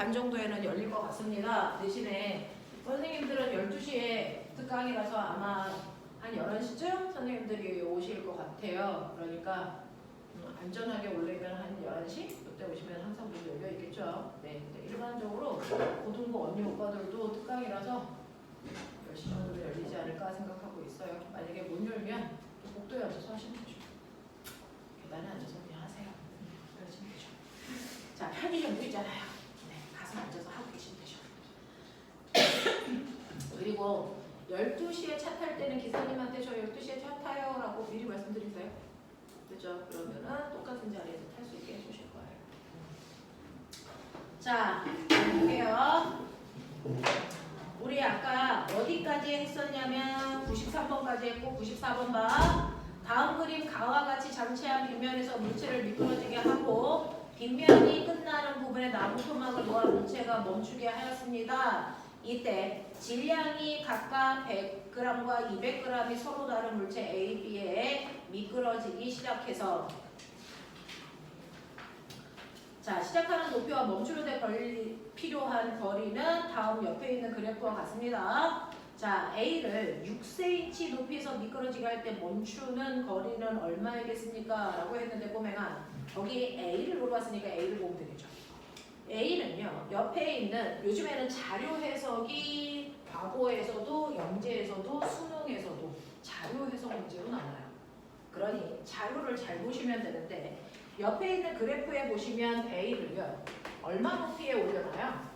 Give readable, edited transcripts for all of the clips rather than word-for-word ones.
반 정도에는 열릴 것 같습니다. 대신에 선생님들은 12시에 특강이라서 아마 한 11시쯤 선생님들이 오실 것 같아요. 그러니까 안전하게 오려면 한 11시? 그때 오시면 항상 문 열려 있겠죠. 네, 근데 일반적으로 고등부 언니 오빠들도 특강이라서 10시 정도로 열리지 않을까 생각하고 있어요. 만약에 못 열면 복도에 앉아서 하시면 되죠. 계단에 앉아서 그냥 하세요. 그러시면 되죠. 자, 편의점도 있잖아요. 네, 가서 앉아서 하고 계시면 되죠. 그리고 12시에 차 탈 때는 기사님한테 저 12시에 차 타요 라고 미리 말씀드리세요. 그죠? 그러면은 똑같은 자리에서 탈 수 있게 해주실 거예요. 자, 볼게요. 우리 아까 어디까지 했었냐면 93번까지 했고 94번 봐. 다음 그림 가와 같이 장치한 빗면에서 물체를 미끄러지게 하고 빗면이 끝나는 부분에 나무 토막을 놓아 물체가 멈추게 하였습니다. 이때 질량이 각각 100g과 200g이 서로 다른 물체 A, B에 미끄러지기 시작해서 자, 시작하는 높이와 멈추는 데 필요한 거리는 다음 옆에 있는 그래프와 같습니다. 자, A를 6cm 높이에서 미끄러지게 할 때 멈추는 거리는 얼마이겠습니까? 라고 했는데 꼬맹아, 거기 A를 물어봤으니까 A를 보면 되겠죠. A는요, 옆에 있는 요즘에는 자료 해석이 과거에서도 영재에서도 수능에서도 자료 해석 문제로 나와요. 그러니 자료를 잘 보시면 되는데 옆에 있는 그래프에 보시면 A를요, 얼마 높이에 올려놔요?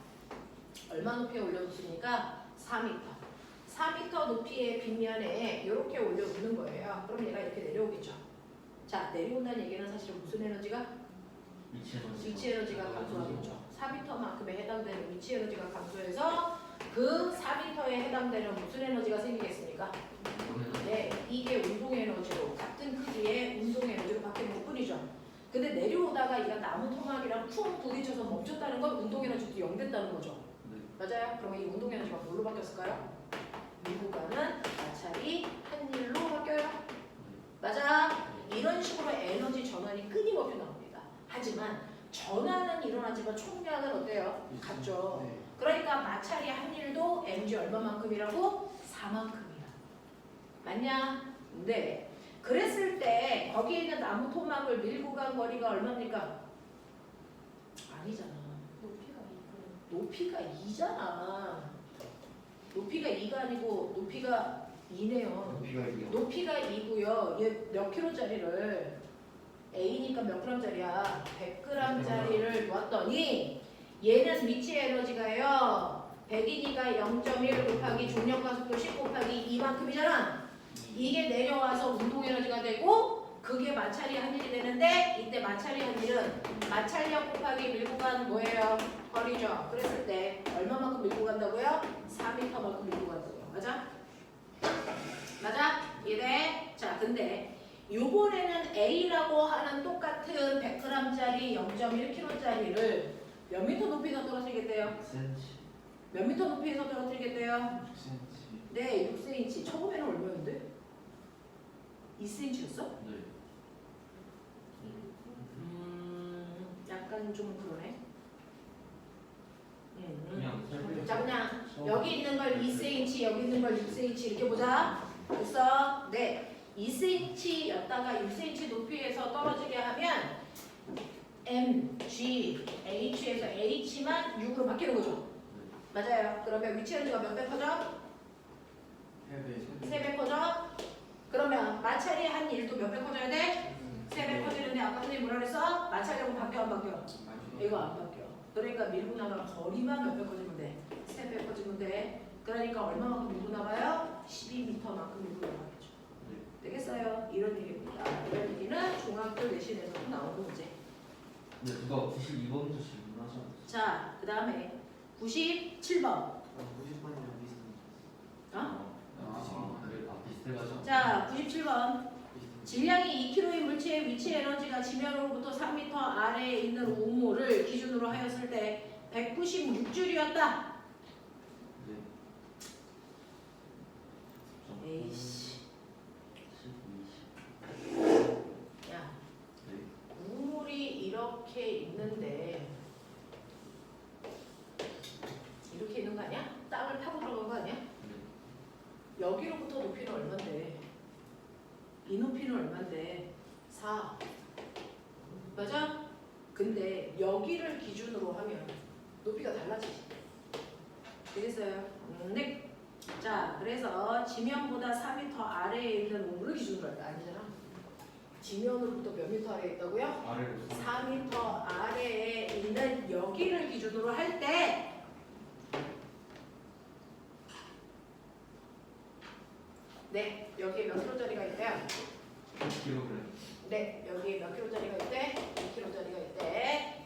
얼마 높이에 올려놓습니까? 4m. 4m 높이의 빗면에 이렇게 올려놓는 거예요. 그럼 얘가 이렇게 내려오겠죠. 자, 내려온다는 얘기는 사실은 무슨 에너지가? 위치 에너지가 감소하겠죠. 4m만큼에 해당되는 위치 에너지가 감소해서 그 4m에 해당되는 무슨 에너지가 생기겠습니까? 네, 이게 운동 에너지로 같은 크기의 운동 에너지로 바뀌는 것 뿐이죠. 근데 내려오다가 얘가 나무 토막이랑 쿵 부딪혀서 멈췄다는 건 운동 에너지도 0 됐다는 거죠. 맞아요? 그럼 이 운동 에너지가 뭘로 바뀌었을까요? 미국과는 마찰이 한 일로 바뀌어요. 맞아? 이런 식으로 에너지 전환이 끊임없이 나옵니다. 하지만 전환은 일어나지만 총량은 어때요? 같죠. 그러니까 마찰이 한 일도 mg 얼마만큼이라고? 4만큼이야. 맞냐? 네. 그랬을 때 거기에 있는 나무 토막을 밀고 간 거리가 얼마입니까? 아니잖아. 높이가 2잖아. 높이가 2가 아니고 높이가 2네요. 높이가 2고요. 얘 몇 킬로짜리를 A니까 몇 g짜리야? 100g짜리를 놓았더니 얘는 위치 에너지가요. 100이니까 0.1 곱하기 중력 가속도 10 곱하기 2만큼이잖아. 이게 내려와서 운동 에너지가 되고 그게 마찰이 한 일이 되는데 이때 마찰이 한 일은 마찰력 곱하기 밀고 간 뭐예요? 거리죠. 그랬을 때 얼마만큼 밀고 간다고요? 4m만큼 밀고 간다고요. 맞아? 맞아? 이래? 자, 근데 요번에는 A라고 하는 똑같은 100g짜리 0.1kg짜리를 몇 미터 높이에서 떨어뜨리겠대요? 6cm. 몇 미터 높이에서 떨어뜨리겠대요? 6cm. 네, 6cm. 처음에는 얼마였는데? 2cm였어? 네. 약간 좀 그러네. 그냥 자, 그냥 여기 있는 걸 2cm, 여기 있는 걸 6cm 이렇게 보자. 됐어? 네. 2cm였다가 6cm 높이에서 떨어지게 하면 M, G, H에서 H만 6으로 바뀌는 거죠. 맞아요. 그러면 위치 에너지가 몇 배 커져? 3배 커져? 그러면 마찰이 한 일도 몇 배 커져야 돼? 3배 커지는데 아까 선생님 뭐라 그랬어? 마찰력은 바뀌어 안 바뀌어? 이거 안 바뀌어. 그러니까 밀고 나가는 거리만 몇 배 커지면 돼? 3배 커지면 돼. 그러니까 얼마만큼 밀고 나가요? 12m만큼 밀고 나가겠죠. 되겠어요? 이런 얘기입니다. 이런 얘기는 중학교 내신에서도 나오는 문제. 근데 누가 92번부터 질문하지 않았어? 자, 그 다음에 97번. 90번이랑 비슷한 그래. 비슷해가지고. 자, 97번. 질량이 2kg의 물체의 위치 에너지가 지면으로부터 3m 아래에 있는 오모를 기준으로 하였을 때 196줄이었다. 네. 에이씨. 10, 20. 야, 네. 우물이 이렇게 있는데 4를 타고 들어간 거 아니야? 여기로부터 높이는 얼만데? 이 높이는 얼만데? 4. 맞아? 근데 여기를 기준으로 하면 높이가 달라지지. 되겠어요? 네. 자, 그래서 지면보다 4m 아래에 있는 우물을 기준으로 할까? 아니잖아. 지면으로부터 몇 미터 아래에 있다고요? 아래로 4m 아래에 있는 여기를 기준으로 할 때 네, 여기에 몇 킬로짜리가 있대요? 2kg. 네, 여기에 몇 킬로짜리가 있대? 2킬로짜리가 있대.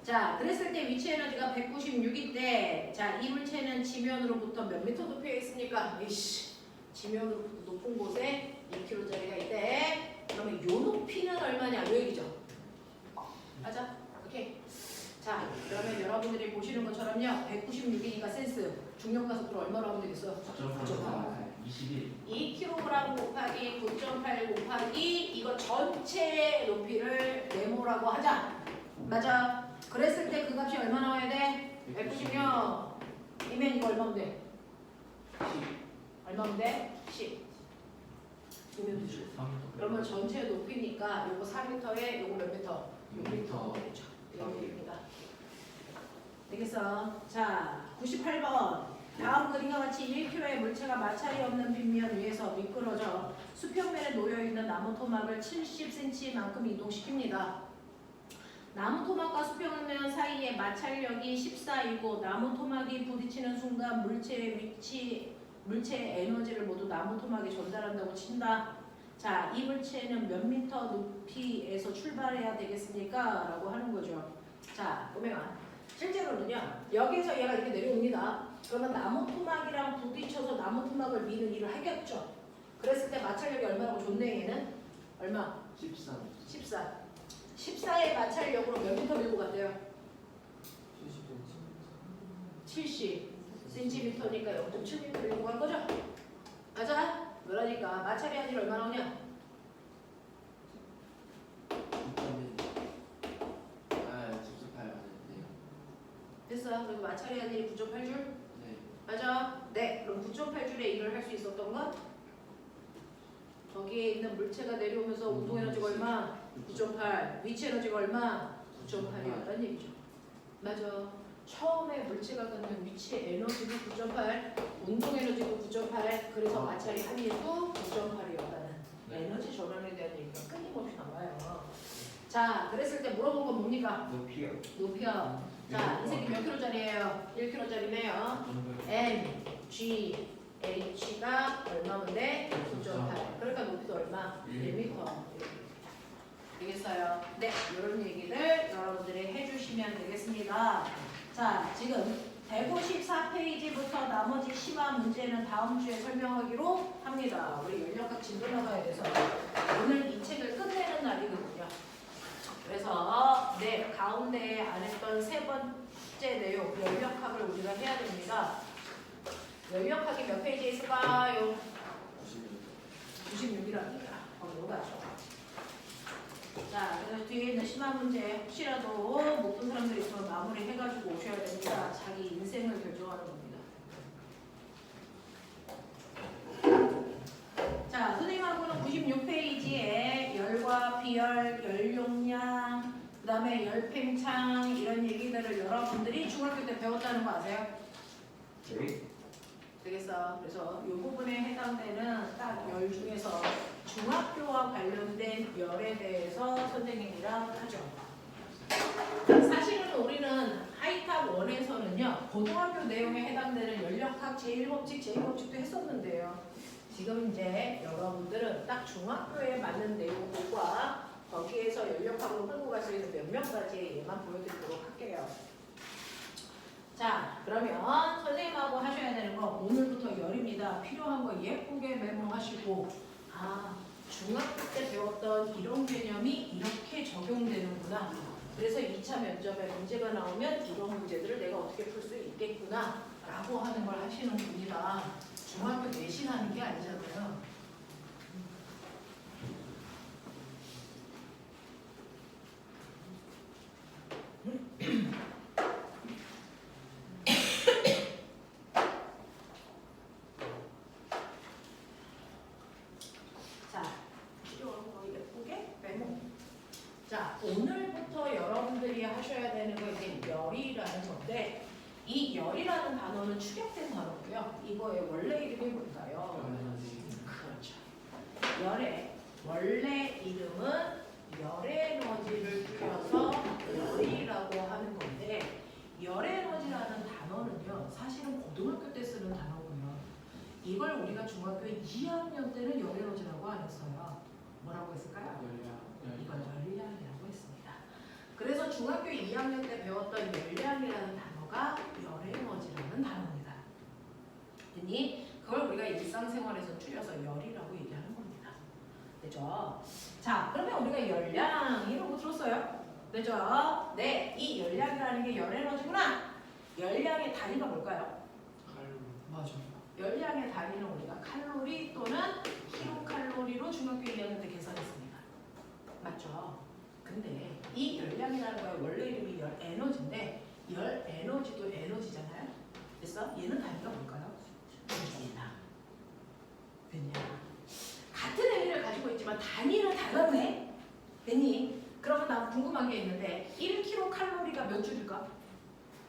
자, 그랬을 때 위치 에너지가 196인데 자, 이 물체는 지면으로부터 몇 미터 높이에 있습니까? 이씨, 지면으로부터 높은 곳에 2킬로짜리가 있대. 그러면 요 높이는 얼마냐? 요 얘기죠? 맞아? 오케이. 자, 그러면 여러분들이 보시는 것처럼요. 196이니까 센스 중력 가속도로 얼마로 하면 되겠어? 9.8 21. 2kg 곱하기 9.8 곱하기 이거 전체 높이를 네모라고 하자. 맞아. 그랬을 때 그 값이 얼마 나와야 돼? 196. 이면 이거 얼마면 돼? 10. 얼마면 돼? 10. 이면 되죠. 3m. 그러면 전체 높이니까 요거 4m에 요거 몇 미터? 6m. 6m. 그렇죠. 이겁니다. 되겠어? 자, 98번. 다음 그림과 같이 1kg의 물체가 마찰이 없는 빗면 위에서 미끄러져 수평면에 놓여있는 나무 토막을 70cm만큼 이동시킵니다. 나무 토막과 수평면 사이의 마찰력이 14이고 나무 토막이 부딪히는 순간 물체의 위치, 물체의 에너지를 모두 나무 토막에 전달한다고 친다. 자, 이 물체는 몇 미터 높이에서 출발해야 되겠습니까? 라고 하는 거죠. 자, 보면 실제로는요. 여기서 얘가 이렇게 내려옵니다. 그러면 나무 토막이랑 부딪혀서 나무 토막을 미는 일을 하겠죠. 그랬을 때 마찰력이 얼마라고 줬네 얘는? 얼마? 14. 14. 14의 마찰력으로 몇 미터 밀고 갔대요? 70cm니까 0.7m 밀고 간 거죠? 맞아? 그러니까 마찰의 한일 얼마 나오냐? 됐어. 그리고 마찰의 한일이 9.8줄? 네. 맞아? 네. 그럼 9.8줄에 일을 할 수 있었던 건? 저기에 있는 물체가 내려오면서 운동 에너지가 얼마? 9.8. 위치 에너지가 얼마? 9.8이었다는 얘기죠. 맞아. 처음에 물체가 갖는 위치 에너지도 9.8, 운동 에너지도 9.8, 그래서 마찰이 한일도 9.8이었다는 네. 에너지 전환에 대한 얘기가 끊임없이 나와요. 자, 그랬을 때 물어본 건 뭡니까? 높이요. 높이요. 자, 이 새끼 몇 킬로짜리예요? 1킬로짜리네요. M, G, H가 얼마면 돼? 9.8. 그러니까 높이도 얼마? 1m. 되겠어요? 네, 이런 얘기를 여러분들이 해주시면 되겠습니다. 자, 지금 154페이지부터 나머지 심화 문제는 다음 주에 설명하기로 합니다. 우리 연력학 진도 나가야 돼서 오늘 이 책을 끝내는 날이거든요. 그래서 네, 가운데에 안 했던 세 번째 내용 연력학을 우리가 해야 됩니다. 연력학이 몇 페이지에 있을까요? 96이랍니다. 거기로 가죠. 자, 그래서 뒤에 있는 심화 문제 혹시라도 못 본 사람들이 있으면 마무리 해가지고 오셔야 됩니다. 자기 인생을 결정하는 겁니다. 자, 선생님하고는 96페이지에 열과 비열, 열용량, 그 다음에 열팽창 이런 얘기들을 여러분들이 중학교 때 배웠다는 거 아세요? 네. 되겠어. 그래서 이 부분에 해당되는 딱 열 중에서 중학교와 관련된 열에 대해서 선생님이랑 하죠. 사실은 우리는 하이탑 1에서는요 고등학교 내용에 해당되는 연력학 제1법칙, 제2법칙도 했었는데요. 지금 이제 여러분들은 딱 중학교에 맞는 내용들과 거기에서 연력학으로 끌고 갈 수 있는 몇몇 가지의 예만 보여드리도록 할게요. 자, 그러면 선생님하고 하셔야 되는 거 오늘부터 열입니다. 필요한 거 예쁘게 메모하시고 중학교 때 배웠던 이런 개념이 이렇게 적용되는구나. 그래서 2차 면접에 문제가 나오면 이런 문제들을 내가 어떻게 풀 수 있겠구나 라고 하는 걸 하시는 겁니다. 중학교 내신 하는 게 아니잖아요. 오늘부터 여러분들이 하셔야 되는 거 이제 열이라는 건데 이 열이라는 단어는 축약된 단어고요. 이거의 원래 이름이 뭘까요? 그렇죠. 열의 원래 이름은 열에너지를 줄여서 열이라고 하는 건데 열에너지라는 단어는요. 사실은 고등학교 때 쓰는 단어고요. 이걸 우리가 중학교 2학년 때는 열에너지라고 안 했어요. 뭐라고 했을까요? 이걸 열량이라고 했습니다. 그래서 중학교 2학년 때 배웠던 열량이라는 단어가 열에너지라는 단어입니다. 됐니? 그걸 우리가 일상생활에서 줄여서 열이라고 얘기하는 겁니다. 되죠? 자, 그러면 우리가 열량이라고 들었어요? 되죠? 네, 이 열량이라는 게 열에너지구나. 열량의 단위가 뭘까요? 맞아요. 열량의 단위는 우리가 칼로리 또는 킬로칼로리로 중학교 2학년 때 계산했습니다. 맞죠? 근데 이 열량이라는 거의 원래 이름이 열에너지인데 열에너지도 에너지잖아요. 그래서 얘는 단위가 뭘까요? 줄이다. 됐냐? 같은 의미를 가지고 있지만 단위는 다르네. 됐니? 그러면 난 궁금한 게 있는데 1kcal가 몇 줄일까?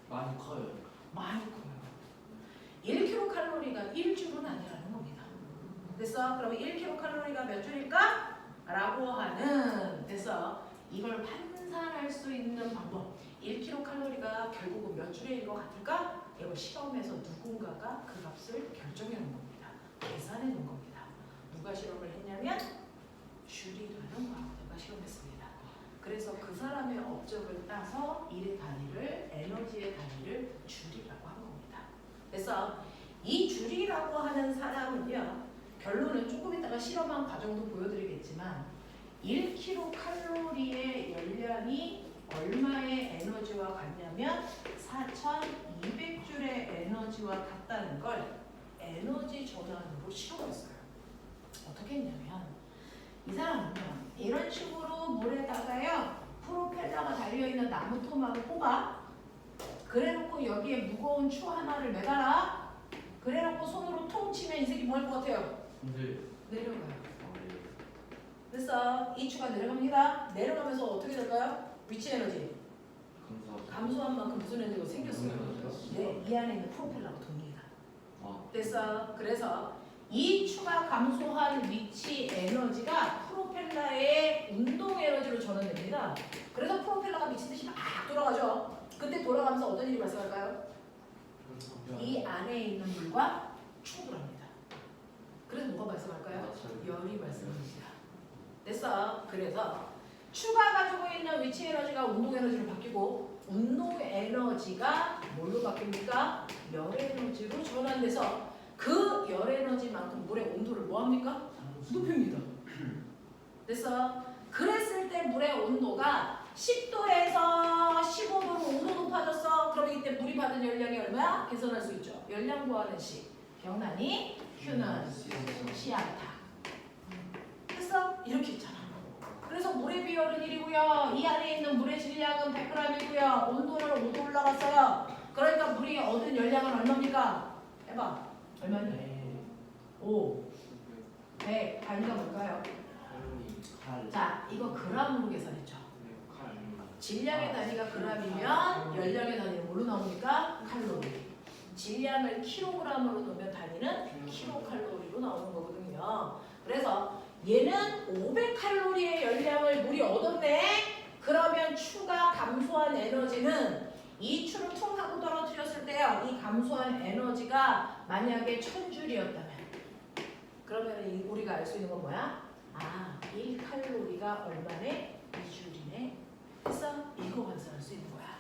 많이 커요. 많이 커요. 1kcal가 1줄은 아니라는 겁니다. 됐어? 그러면 1kcal가 몇 줄일까? 라고 하는 됐어? 이걸 환산할 수 있는 방법 1kcal가 결국은 몇 줄일 것 같을까? 이걸 시험에서 누군가가 그 값을 결정해 놓은 겁니다. 계산해 놓은 겁니다. 누가 실험을 했냐면 슈리라는 과학자가 실험했습니다. 그래서 그 사람의 업적을 따서 일의 단위를 에너지의 단위를 줄이라고 한 겁니다. 그래서 이 줄이라고 하는 사람은요. 결론은 조금 이따가 실험한 과정도 보여드리겠지만 1kcal의 열량이 얼마의 에너지와 같냐면 4200줄의 에너지와 같다는 걸 에너지 전환으로 실험했어요. 어떻게 했냐면 이 사람은요 이런 식으로 물에다가요 프로펠러가 달려있는 나무 토막을 뽑아 그래놓고 여기에 무거운 추 하나를 매달아 그래놓고 손으로 통 치면 이 새끼 뭐 할 것 같아요? 내려가요. 그래서 이 추가 내려갑니다. 내려가면서 어떻게 될까요? 위치 에너지 감소한 만큼 무슨 에너지가 생겼어요? 네, 이 안에 있는 프로펠러가 돕니다. 됐어. 그래서 이 추가 감소한 위치 에너지가 프로펠러의 운동 에너지로 전환됩니다. 그래서 프로펠러가 미친 듯이 막 돌아가죠. 그때 돌아가면서 어떤 일이 발생할까요? 이 안에 있는 물과 충돌합니다. 그래서 뭐가 발생할까요? 열이 발생합니다. 됐어. 그래서 추가 가지고 있는 위치 에너지가 운동 에너지로 바뀌고 운동 에너지가 뭘로 바뀝니까? 열 에너지로 전환돼서 그 열 에너지만큼 물의 온도를 뭐합니까? 높입니다. 됐어? 그랬을 때 물의 온도가 10도에서 15도로 5도 높아졌어. 그럼 이때 물이 받은 열량이 얼마야? 계산할 수 있죠. 열량 구하는 식. 기억나니? Q는 C알파. 됐어? 이렇게 있잖아. 그래서 물의 비율은 1이고요. 이 안에 있는 물의 질량은 100g이고요. 온도는 5도 올라갔어요. 그러니까 물이 얻은 열량은 얼마입니까? 해봐. 얼마니? 5, 100. 단위가 뭘까요? 자, 이거 그람으로 계산했죠. 질량의 단위가 그람이면 열량의 단위는 뭘로 나옵니까? 칼로리. 질량을 킬로그램으로 놓으면 단위는 킬로칼로리로 나오는 거거든요. 그래서 얘는 500칼로리의 열량을 물이 얻었네. 그러면 추가 감소한 에너지는 이 추를 퉁 하고 떨어뜨렸을 때요. 이 감소한 에너지가 만약에 1000줄이었다면 그러면 우리가 알 수 있는 건 뭐야? 아, 1칼로리가 얼마네? 2줄이네. 됐어? 이거 환산할 수 있는 거야.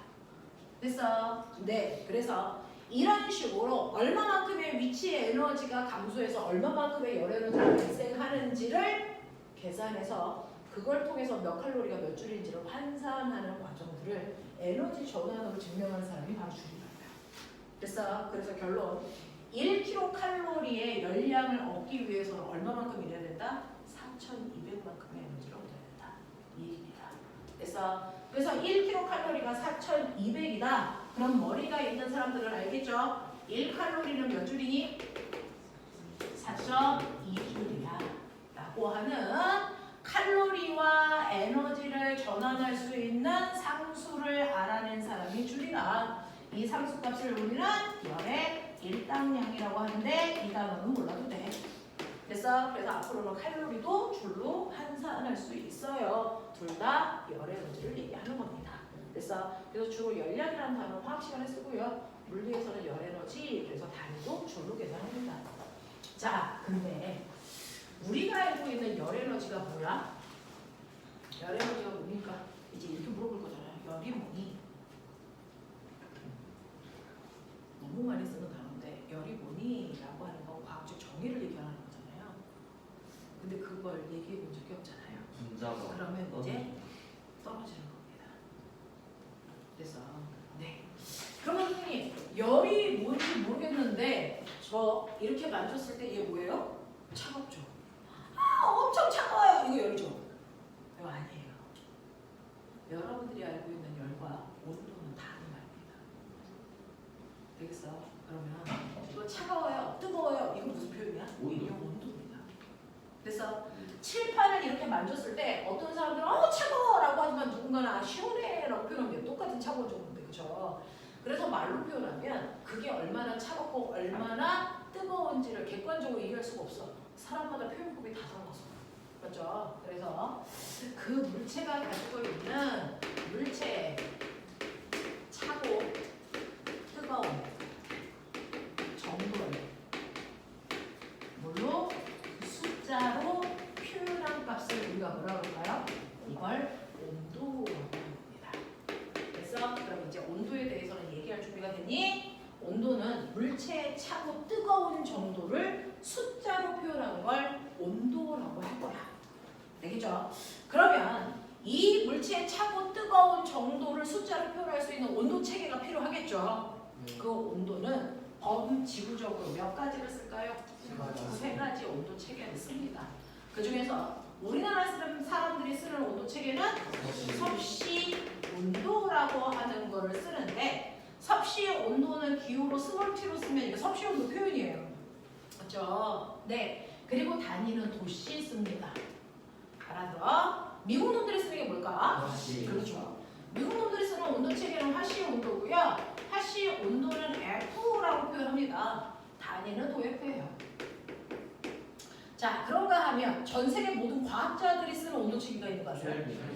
됐어? 네. 그래서 이런 식으로 얼마만큼의 위치 에너지가 감소해서 얼마만큼의 열 에너지가 발생하는지를 계산해서 그걸 통해서 몇 칼로리가 몇 줄인지를 환산하는 과정들을 에너지 전환으로 증명하는 사람이 바로 줄이랍니다. 됐어? 그래서 결론 1kcal의 열량을 얻기 위해서는 얼마만큼 일해야 된다? 4200만큼의 에너지를 얻어야 된다. 이 얘기입니다. 그래서 1kcal가 4200이다. 그럼 머리가 있는 사람들은 알겠죠? 1칼로리는 몇 줄이니? 4.2줄이야. 라고 하는 칼로리와 에너지를 전환할 수 있는 상수를 알아낸 사람이 줄이라. 이 상수값을 우리는 열의 일당량이라고 하는데 이 단어는 몰라도 돼. 그래서 앞으로는 칼로리도 줄로 환산할 수 있어요. 둘 다 열의 에너지를 얘기하는 겁니다. 그래서 주로 열량이라는 단어 화학 시간에 쓰고요. 물리에서는 열 에너지, 그래서 단위도 줄로 계산합니다. 자, 근데 우리가 알고 있는 열 에너지가 뭐야? 열 에너지가 뭡니까? 이제 이렇게 물어볼 거잖아요. 열이 뭐니? 너무 많이 쓰는 단어인데 열이 뭐니? 라고 하는 건 과학적 정의를 얘기하는 거잖아요. 근데 그걸 얘기해 본 적이 없잖아요. 분자가 그러면 이제 떨어지는 겁니다. 그래서 네. 그러면 선생님 열이 뭔지 모르겠는데 저 이렇게 만졌을 때 이게 뭐예요? 차갑죠. 아 엄청 차가워요. 이거 열이죠. 이거 아니에요. 여러분들이 알고 있는 열과 온도는 다른 말입니다. 되겠어? 그러면 이거 차가워요, 뜨거워요. 이거 무슨 표현이야? 온도. 온도입니다. 그래서 칠판을 이렇게 만졌을 때 어떤 사람들은 차가워라고 하지만 누군가는 시원해라고 표현하면 똑같은 차가운 정도인데 그렇죠? 그래서 말로 표현하면 그게 얼마나 차갑고 얼마나 뜨거운지를 객관적으로 얘기할 수가 없어. 사람마다 표현법이 다 달라서. 그렇죠? 그래서 그 물체가 가지고 있는 물체의 차고 뜨거운 정도를 뭘로? 숫자로 표현한 값을 우리가 뭐라고 할까요? 이걸 온도라고 합니다. 그래서 그럼 이제 온도에 대해서는 얘기할 준비가 됐니? 온도는 물체의 차고 뜨거운 정도를 숫자로 표현한 걸 온도라고 할 거야. 되겠죠? 그러면 이 물체의 차고 뜨거운 정도를 숫자로 표현할 수 있는 온도 체계가 필요하겠죠? 그 온도는 범지구적으로 몇 가지를 쓸까요? 세 가지 온도 체계를 씁니다. 그 중에서 우리나라 사람들이 쓰는 온도 체계는 섭씨 온도라고 하는 거를 쓰는데 섭씨 온도는 기호로 스몰 t로 쓰면 이게 섭씨 온도 표현이에요. 그렇죠? 네. 그리고 단위는 도씨 씁니다. 알아들어? 미국 놈들이 쓰는 게 뭘까? 그렇죠. 미국 놈들이 쓰는 온도 체계는 화씨 온도고요. 화씨 온도는 F라고 표현합니다. 단위는 도F예요. 자, 그런가 하면 전 세계 모든 과학자들이 쓰는 온도 체계가 있는 거 아세요?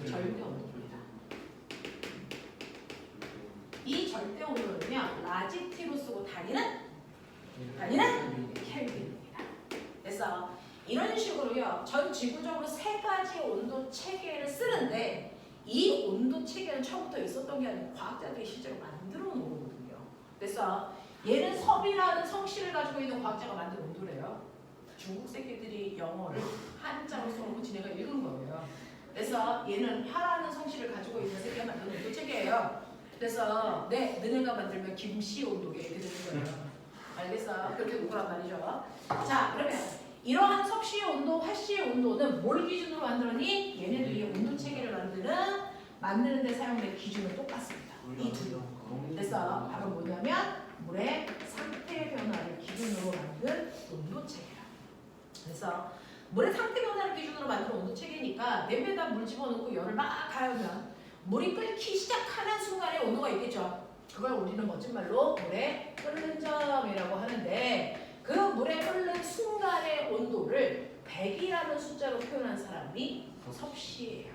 절대 온도입니다. 이 절대 온도는요, 라지 T로 쓰고 단위는 켈빈입니다. 그래서 이런 식으로요, 전 지구적으로 세 가지 온도 체계를 쓰는데 이 온도 체계는 처음부터 있었던 게 아니고 과학자들이 실제로 만들어 놓은 거거든요. 그래서 얘는 섭이라는 성씨를 가지고 있는 과학자가 만든 온도래요. 중국 새끼들이 영어를 한자로 써놓고 지네가 읽은 거예요. 그래서 얘는 하라는 성씨를 가지고 있는 새끼가 만든 온도 체계예요. 그래서 네, 너네가 만들면 김씨 온도계 이렇게 되는 거예요. 알겠어? 그렇게 놓으란 말이죠. 자, 그러면 이러한 섭씨 온도, 화씨 온도는 뭘 기준으로 만들었니? 얘네들이 온도 체계를 만드는 데 사용된 기준은 똑같습니다. 이 둘. 그래서 바로 뭐냐면 물의 상태 변화를 기준으로 만든 온도 체계라. 그래서 물의 상태 변화를 기준으로 만든 온도 체계니까 냄비에다 물 집어넣고 열을 막 가하면 물이 끓기 시작하는 순간에 온도가 있겠죠. 그걸 우리는 멋진 말로 물의 끓는 점이라고 하는데 그 물에 끓는 순간의 온도를 100이라는 숫자로 표현한 사람이 섭씨예요.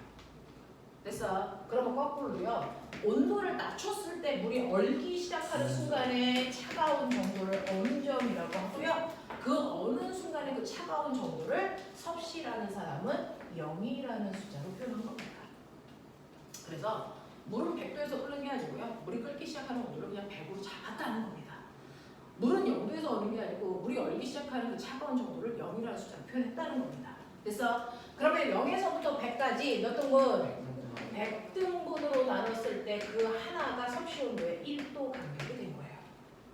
그래서 그러면 거꾸로요. 온도를 낮췄을 때 물이 얼기 시작하는 순간의 차가운 정도를 어느 점이라고 하고요. 그 어느 순간의 그 차가운 정도를 섭씨라는 사람은 0이라는 숫자로 표현한 겁니다. 그래서 물은 100도에서 끓는 게 아니고요. 물이 끓기 시작하는 온도를 그냥 100으로 잡았다는 겁니다. 물은 0도에서 얼는 게 아니고 물이 얼기 시작하는 그 차가운 정도를 0이라는 숫자로 표현했다는 겁니다. 그래서 그러면 0에서부터 100까지 몇 등분? 100등분으로 나눴을 때 그 하나가 섭씨 온도에 1도 간격이 된 거예요.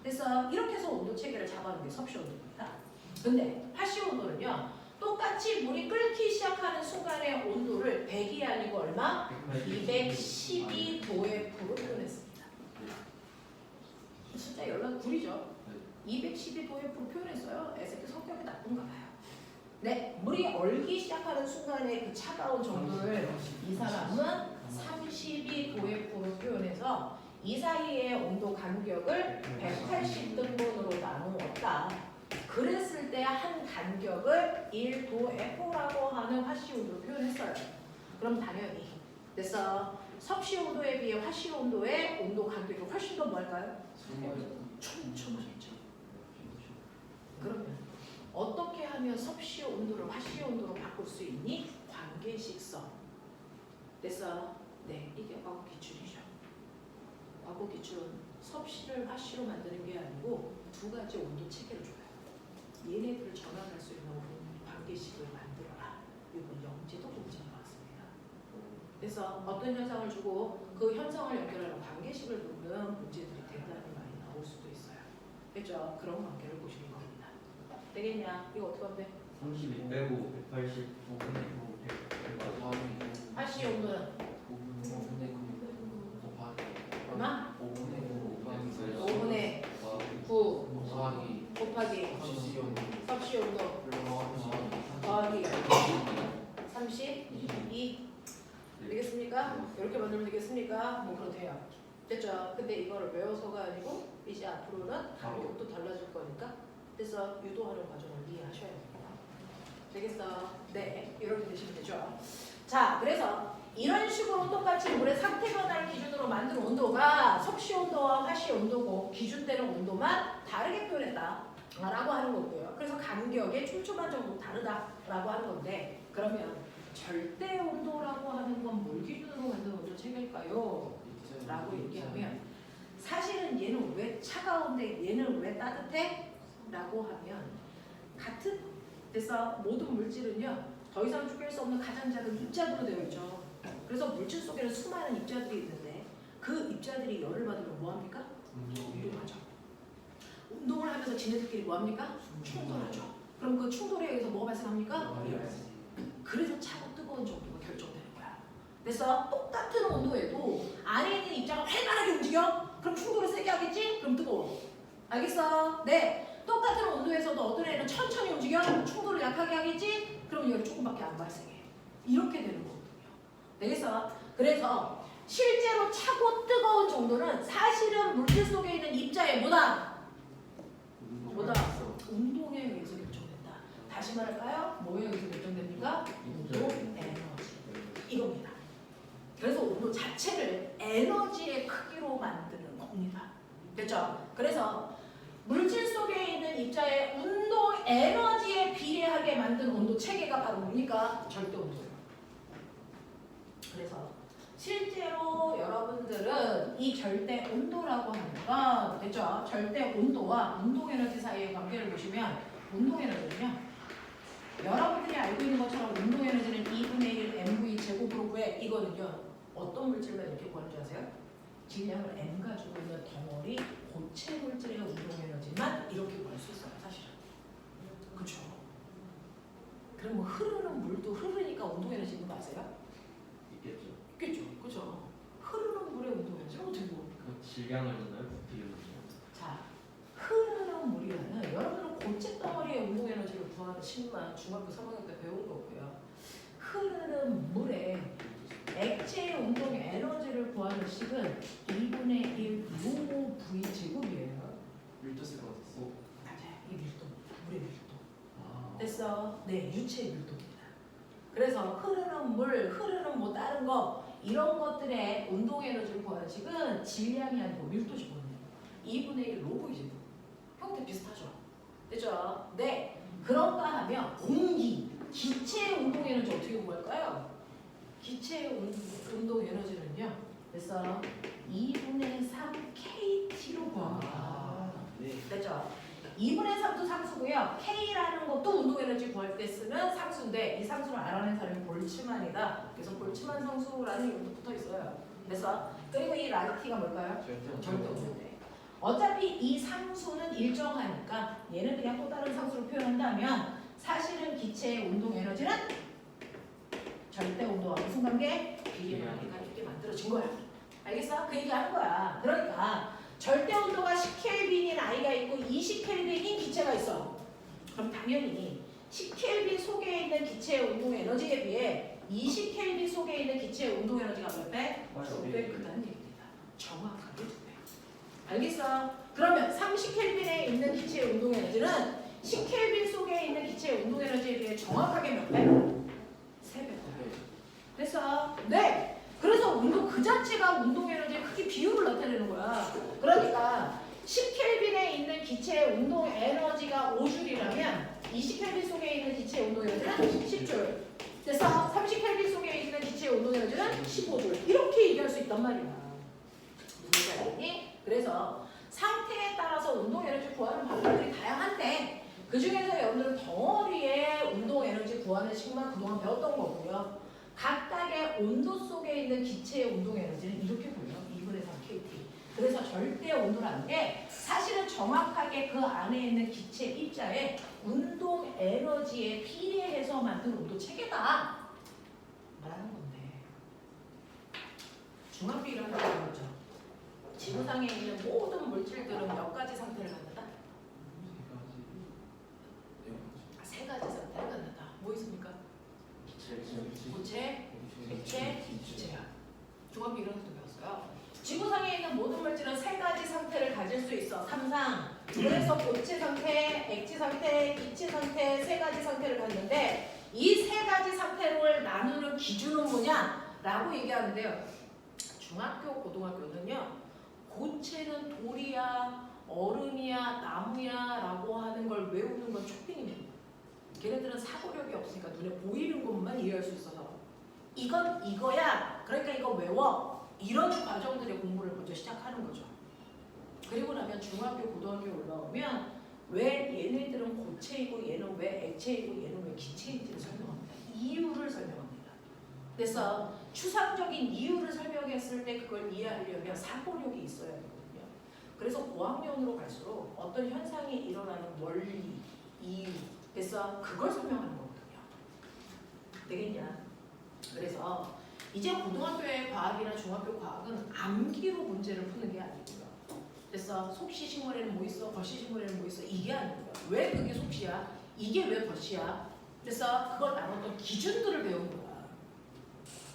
그래서 이렇게 해서 온도 체계를 잡아놓은 게 섭씨 온도입니다. 근데 화씨 온도는요. 똑같이 물이 끓기 시작하는 순간의 온도를 100이 아니고 얼마? 212도F로 표현했습니다. 숫자 연락 구리죠. 212도F로 표현했어요. 애새끼 성격이 나쁜가 봐요. 네, 물이 얼기 시작하는 순간에 그 차가운 정도를 이 사람은 32도F로 표현해서 이 사이의 온도 간격을 180등분으로 나누었다. 그랬을 때 한 간격을 1도F라고 하는 화씨 온도로 표현했어요. 그럼 당연히 그래서 섭씨 온도에 비해 화씨 온도의 온도 간격이 훨씬 더 뭐할까요? 촘촘하겠죠. 그러면 어떻게 하면 섭씨 온도를 화씨 온도로 바꿀 수 있니? 관계식성. 그래서 네, 이게 과거 기출이죠. 과거 기출은 섭씨를 화씨로 만드는 게 아니고 두 가지 온도 체계를 줘요. 얘네들을 전환할 수 있는 관계식을 만들어라. 이건 영재도 문제가 나왔습니다. 그래서 어떤 현상을 주고 그 현상을 연결하는 관계식을 놓는 문제들이 대단히 많이 나올 수도 있어요. 그렇죠? 그런 관계를 보시는 겁니다. 되겠냐? 이거 어떻게 하면 돼? 32 빼고 180 화씨 온도는 얼마? 5분의 9 곱하기 섭씨 온도 더하기 32 되겠습니까? 이렇게 만들면 되겠습니까? 뭐 그렇대요. 됐죠? 근데 이거를 외워서가 아니고 이제 앞으로는 간격도 달라질 거니까 그래서 유도하는 과정을 이해하셔야 됩니다. 되겠어? 네, 이렇게 되시면 되죠. 자, 그래서 이런 식으로 똑같이 물의 상태 변화를 기준으로 만든 온도가 섭씨 온도와 화씨 온도고 기준되는 온도만 다르게 표현했다 라고 하는 거고요. 그래서 간격의 촘촘한 정도 다르다라고 하는 건데 그러면 절대 온도라고 하는 건 뭘 기준으로 만든 온도 체계일까요? 라고 얘기하면 사실은 얘는 왜 차가운데 얘는 왜 따뜻해? 라고 하면 같은 그래서 모든 물질은요 더 이상 쪼갤 수 없는 가장 작은 입자들로 되어 있죠. 그래서 물질 속에는 수많은 입자들이 있는데 그 입자들이 열을 받으면 뭐합니까? 운동하죠. 운동을 하면서 지네들끼리 뭐합니까? 충돌하죠. 그럼 그 충돌에 의해서 뭐가 발생합니까? 그래서 차고 뜨거운 정도가 결정되는 거야. 그래서 똑같은 온도에도 안에 있는 입자가 활발하게 움직여? 그럼 충돌을 세게 하겠지? 그럼 뜨거워. 알겠어? 네. 똑같은 온도에서도 어떤 애는 천천히 움직여? 충돌을 약하게 하겠지? 그럼 열이 조금밖에 안 발생해. 이렇게 되는 거거든요. 되겠어? 그래서 실제로 차고 뜨거운 정도는 사실은 물질 속에 있는 입자의 뭐다? 운동에 의해서 결정된다. 다시 말할까요? 뭐에 의해서 결정됩니까? 운동 에너지. 이겁니다. 그래서 온도 자체를 에너지의 크기로 만드는 겁니다. 됐죠? 그래서 물질 속에 있는 입자의 운동 에너지에 비례하게 만든 온도 체계가 바로 뭡니까? 절대 온도예요. 그래서 실제로 여러분들은 이 절대 온도라고 하는 건 됐죠? 절대 온도와 운동 에너지 사이의 관계를 보시면 운동 에너지는요. 여러분들이 알고 있는 것처럼 운동 에너지는 2분의 1 mv 제곱으로 구해. 이거는요. 어떤 물질만 이렇게 구하는 줄 아세요? 질량을 m 가지고 있는 덩어리 고체 물질의 운동 에너지만 이렇게 구할 수 있어요. 사실은. 그렇죠? 그럼 뭐 흐르는 물도 흐르니까 운동 에너지 있는 거 아세요? 있겠죠. 있겠죠. 그렇죠? 흐르는 물의 운동 에너지는 어떻게 구합니까? 질량을 넣나요? 부피를 넣나요? 자, 흐르는 물이라는 여러분은 고체 덩어리의 운동 에너지를 구하는 식만 중학교 3학년 때 배운 거고요. 흐르는 물에 액체의 운동 에너지를 구하는 식은 2분의 1 로모 v 제곱이에요. 밀도 쓸 것 같았어. 맞아요. 이 밀도, 물의 밀도. 아. 됐어? 네, 유체의 밀도입니다. 그래서 흐르는 물, 흐르는 뭐 다른 거 이런 것들의 운동 에너지를 구하는 식은 질량이 아니고 밀도 제곱이에요. 2분의 1 로모 제곱. 형태 비슷하죠? 됐죠? 네. 그런가 하면 공기, 기체의 운동 에너지 어떻게 구할까요? 기체의 운동 에너지는요. 그래서 2분의 3 kT로 구합니다. 네. 됐죠? 2분의 3도 상수고요. K라는 것도 운동 에너지 구할 때 쓰는 상수인데 이 상수를 알아낸 사람이 볼츠만이다. 그래서 볼츠만 상수라는 이름도 붙어 있어요. 그래서 그리고 이 라디티가 뭘까요? 절대 온도인데. 어차피 이 상수는 일정하니까 얘는 그냥 또 다른 상수로 표현한다면 사실은 기체의 운동 에너지는 절대 온도와 무슨 관계? 비례관계가 이렇게 만들어진 거야. 알겠어? 그 얘기하는 거야. 그러니까 절대 온도가 10켈빈인 아이가 있고 20켈빈인 기체가 있어. 그럼 당연히 10켈빈 속에 있는 기체의 운동 에너지에 비해 20켈빈 속에 있는 기체의 운동 에너지가 몇 배? 2배 크다는 얘기입니다. 정확하게 2배. 알겠어? 그러면 30켈빈에 있는 기체의 운동 에너지는 10켈빈 속에 있는 기체의 운동 에너지에 비해 정확하게 몇 배? 3배. 됐어? 네. 그래서 운동 그 자체가 운동 에너지의 크기 비율을 나타내는 거야. 그러니까 10켈빈에 있는 기체의 운동 에너지가 5줄이라면 20켈빈 속에 있는 기체의 운동 에너지는 10줄. 그래서 30켈빈 속에 있는 기체의 운동 에너지는 15줄. 이렇게 얘기할 수 있단 말이야. 무슨 말인지 알겠니? 그래서 상태에 따라서 운동 에너지 구하는 방법들이 다양한데 그 중에서 여러분들은 덩어리의 운동 에너지 구하는 식만 그동안 배웠던 거고요. 각각의 온도 속에 있는 기체의 운동 에너지는 이렇게 보여. 2분의 3 kT. 그래서 절대 온도라는 게 사실은 정확하게 그 안에 있는 기체 입자의 운동 에너지에 비례해서 만든 온도 체계다 말하는 건데 중학교 1학년 때 배웠죠. 지구상에 있는 모든 물질들은 몇 가지 상태를 갖는다? 3가지 상태를 갖는다. 뭐 있습니까? 고체, 액체, 기체야. 중학교 1학년 때 배웠어요. 지구상에 있는 모든 물질은 3가지 상태를 가질 수 있어. 3상. 그래서 고체 상태, 액체 상태, 기체 상태 3가지 상태를 갖는데 이 3가지 상태를 나누는 기준은 뭐냐? 라고 얘기하는데요. 중학교, 고등학교는요. 고체는 돌이야, 얼음이야, 나무야 라고 하는 걸 외우는 건 초딩입니다. 걔네들은 사고력이 없으니까 눈에 보이는 것만 이해할 수 있어서 이건 이거야. 그러니까 이거 외워. 이런 과정들의 공부를 먼저 시작하는 거죠. 그리고 나면 중학교, 고등학교 올라오면 왜 얘네들은 고체이고 얘는 왜 액체이고 얘는 왜 기체인지를 설명합니다. 이유를 설명합니다. 그래서 추상적인 이유를 설명했을 때 그걸 이해하려면 사고력이 있어야 되거든요. 그래서 고학년으로 갈수록 어떤 현상이 일어나는 원리, 이유, 그래서 그걸 설명하는 거거든요. 되겠냐? 그래서 이제 고등학교의 과학이나 중학교 과학은 암기로 문제를 푸는 게 아니고요. 그래서 속시 식물에는 뭐 있어? 겉시 식물에는 뭐 있어? 이게 아니고요. 왜 그게 속시야? 이게 왜 겉이야? 그래서 그걸 나눴던 기준들을 배우는 거야.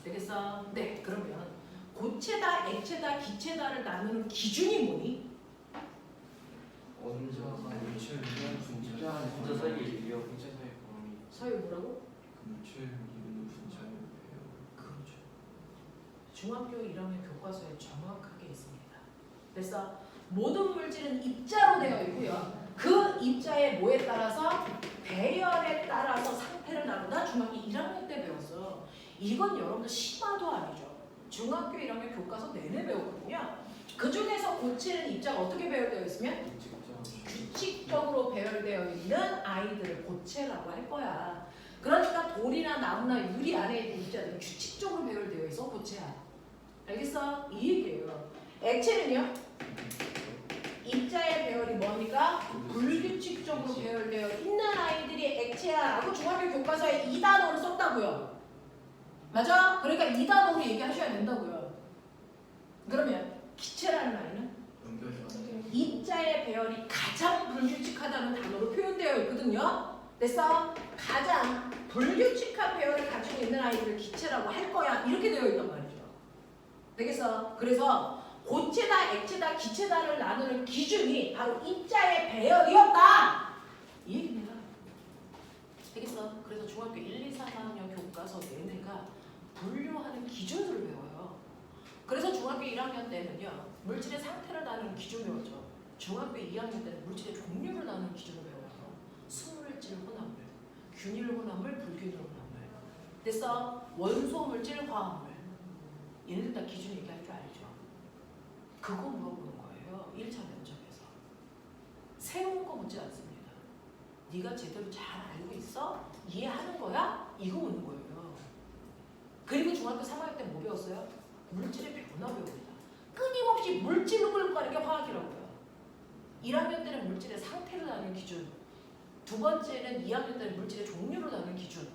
되겠어? 네, 그러면 고체다, 액체다, 기체다를 나누는 기준이 뭐니? 분자 사이의 유형. 서유 뭐라고? 그렇죠. 중학교 1학년 교과서에 정확하게 있습니다. 그래서 모든 물질은 입자로 되어 있고요. 그 입자의 뭐에 따라서 배열에 따라서 상태를 나눈다. 중학교 1학년 때 배웠어. 이건 여러분들 심화도 아니죠. 중학교 1학년 교과서 내내 배웠거든요. 그 중에서 고체는 입자가 어떻게 배열되어 있으면 규칙적으로 배열되어 있는 아이들을 고체라고 할 거야. 그러니까 돌이나 나무나 유리 안에 있는 입자들은 규칙적으로 배열되어 있어 고체야. 알겠어? 이 얘기예요. 액체는요? 입자의 배열이 뭐니까? 불규칙적으로 배열되어 있는 아이들이 액체야 라고 중학교 교과서에 이 단어를 썼다고요. 맞아? 그러니까 이 단어로 얘기하셔야 된다고요. 그러면 기체라는 아이는? 입자의 배열이 가장 불규칙하다는 단어로 표현되어 있거든요. 그래서 가장 불규칙한 배열을 가지고 있는 아이들을 기체라고 할 거야. 이렇게 되어 있단 말이죠. 되겠어? 그래서 고체다, 액체다, 기체다를 나누는 기준이 바로 입자의 배열이었다. 이 얘기입니다. 되겠어? 그래서 중학교 1, 2, 3학년 교과서 내내가 분류하는 기준들을 배워요. 그래서 중학교 1학년 때는요. 물질의 상태를 나누는 기준 배웠죠. 중학교 2학년 때는 물질의 종류를 나누는 기준을 배워요. 수물질 혼합물, 균일 혼합물, 불균일 혼합물. 그래서 원소 물질, 화합물. 얘네들 다 기준 얘기할 줄 알죠? 그거 물어보는 거예요. 1차 면접에서. 새로운 거 묻지 않습니다. 네가 제대로 잘 알고 있어? 이해하는 거야? 이거 묻는 거예요. 그리고 중학교 3학년 때 뭐 배웠어요? 물질의 변화 배웁니다. 끊임없이 물질로 끌고 가는 게 화학이라고요. 1학년 때는 물질의 상태를 나누는 기준, 두 번째는 2학년 때는 물질의 종류를 나누는 기준,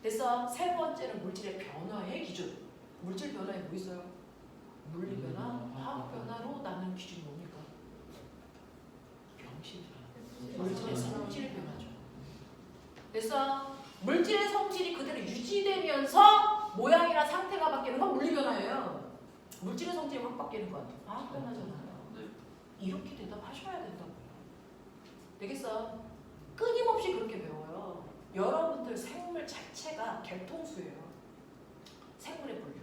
그래서 세 번째는 물질의 변화의 기준. 물질 변화에 뭐 있어요? 물리 변화, 화학 변화로 나누는 기준이 뭡니까? 병신이라. 물질의 성질 변화죠. 그래서 물질의 성질이 그대로 유지되면서 모양이나 상태가 바뀌는 건 물리변화예요. 물질의 성질이 확 바뀌는 건 화학변화잖아요. 네. 이렇게 대답하셔야 된다고요. 되겠어? 끊임없이 그렇게 배워요. 여러분들 생물 자체가 개통수예요. 생물의 분류.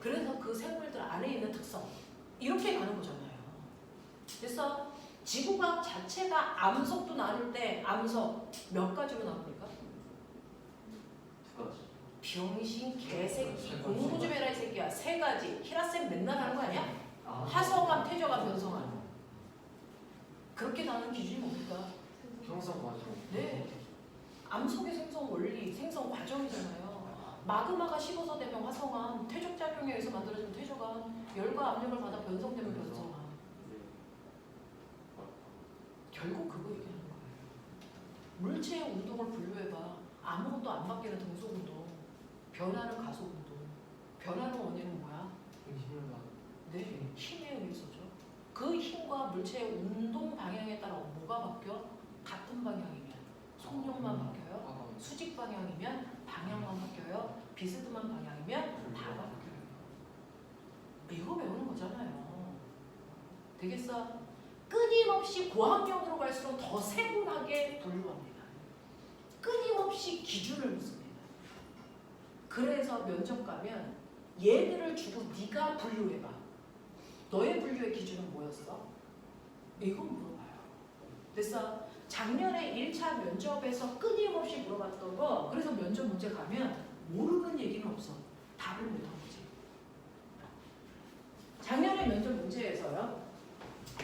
그래서 그 생물들 안에 있는 특성 이렇게 가는 거잖아요. 그래서 지구과학 자체가 암석도 나눌 때 암석 몇 가지로 나눕니까? 두 가지. 병신 개새끼 공부 좀 해라 이 새끼야. 세 가지. 히라쌤 맨날 하는 거 아니야? 아, 화성암, 퇴적암, 변성암. 그렇게 나누는 기준이 뭡니까? 형성 과정. 네. 암석의 생성 원리, 생성 과정이잖아요. 마그마가 식어서 되면 화성암, 퇴적작용에 의해서 만들어진 퇴적암, 열과 압력을 받아 변성되면 변성암. 네. 결국 그거 얘기하는 거예요. 물체의 운동을 분류해봐. 아무것도 안 바뀌는 등속 운동, 변하는 가속 운동. 변하는 원인은 뭐야? 힘을 받. 네, 힘에 의해서죠. 그 힘과 물체의 운동 방향에 따라 뭐가 바뀌어? 같은 방향이면 속력만 바뀌어요. 수직 방향이면 방향만 바뀌어요. 비스듬한 방향이면 다 바뀌어요. 이거 배우는 거잖아요. 되겠어? 끊임없이 고학력으로 갈수록 더 세분하게 분류합니다. 끊임없이 기준을 묻습니다. 그래서 면접 가면 얘들을 주고 네가 분류해봐. 너의 분류의 기준은 뭐였어? 이거 물어봐요. 됐어? 작년에 1차 면접에서 끊임없이 물어봤던 거. 그래서 면접 문제 가면 모르는 얘기는 없어. 답을 못한 거지. 작년에 면접 문제에서요.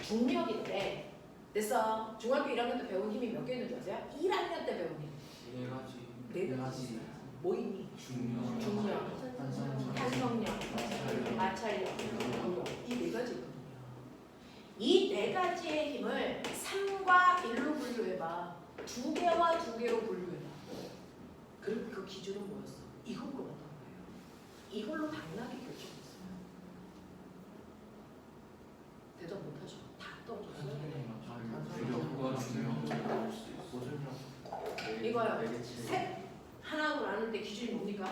중력인데 됐어? 중학교 1학년 때 배운 힘이 몇 개 있는 줄 아세요? 1학년 때 배운 힘. 네 가지. 네 가지. 뭐 있니? 중력. 중력, 탄성력, 마찰력, 공력. 이 네 가지 있거든요. 이 네 가지의 힘을 3과 1로 분류해봐. 2개와 2개로 분류해봐. 그럼 그 기준은 뭐였어? 이거 물어봤던 거예요. 이걸로 당락이 결정됐어요. 대답 못하죠? 다 떨어졌어요. 중력과 중력. 이거요. 셋 하나로 나눌 때 기준이 뭡니까?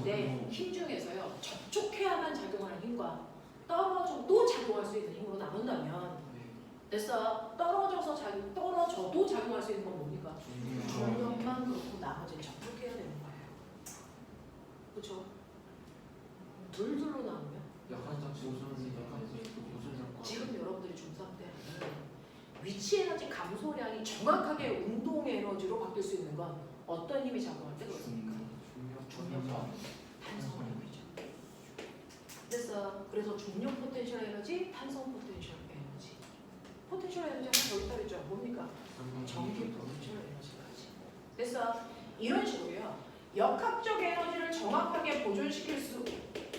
네, 힘 중에서요. 접촉해야만 작용하는 힘과 떨어져도 작용할 수 있는 힘으로 나눈다면 됐어. 떨어져도 작용할 수 있는 건 뭡니까? 중력만 그렇고 나머지는 접촉해야 되는 거예요. 그렇죠? 둘둘로 나누면 지금 여러분들이 중3 때 위치 에너지 감소량이 정확하게 운동의 에너지로 바뀔 수 있는 건 어떤 힘이 작용할 때 그렇습니까? 중력과 탄성 에너지죠. 그래서 중력 포텐셜 에너지, 탄성 포텐셜 에너지. 포텐셜 에너지가 더 있다 그랬죠? 뭡니까? 전기 포텐셜 에너지까지. 그래서 이런 식으로요. 역학적 에너지를 정확하게 보존시킬 수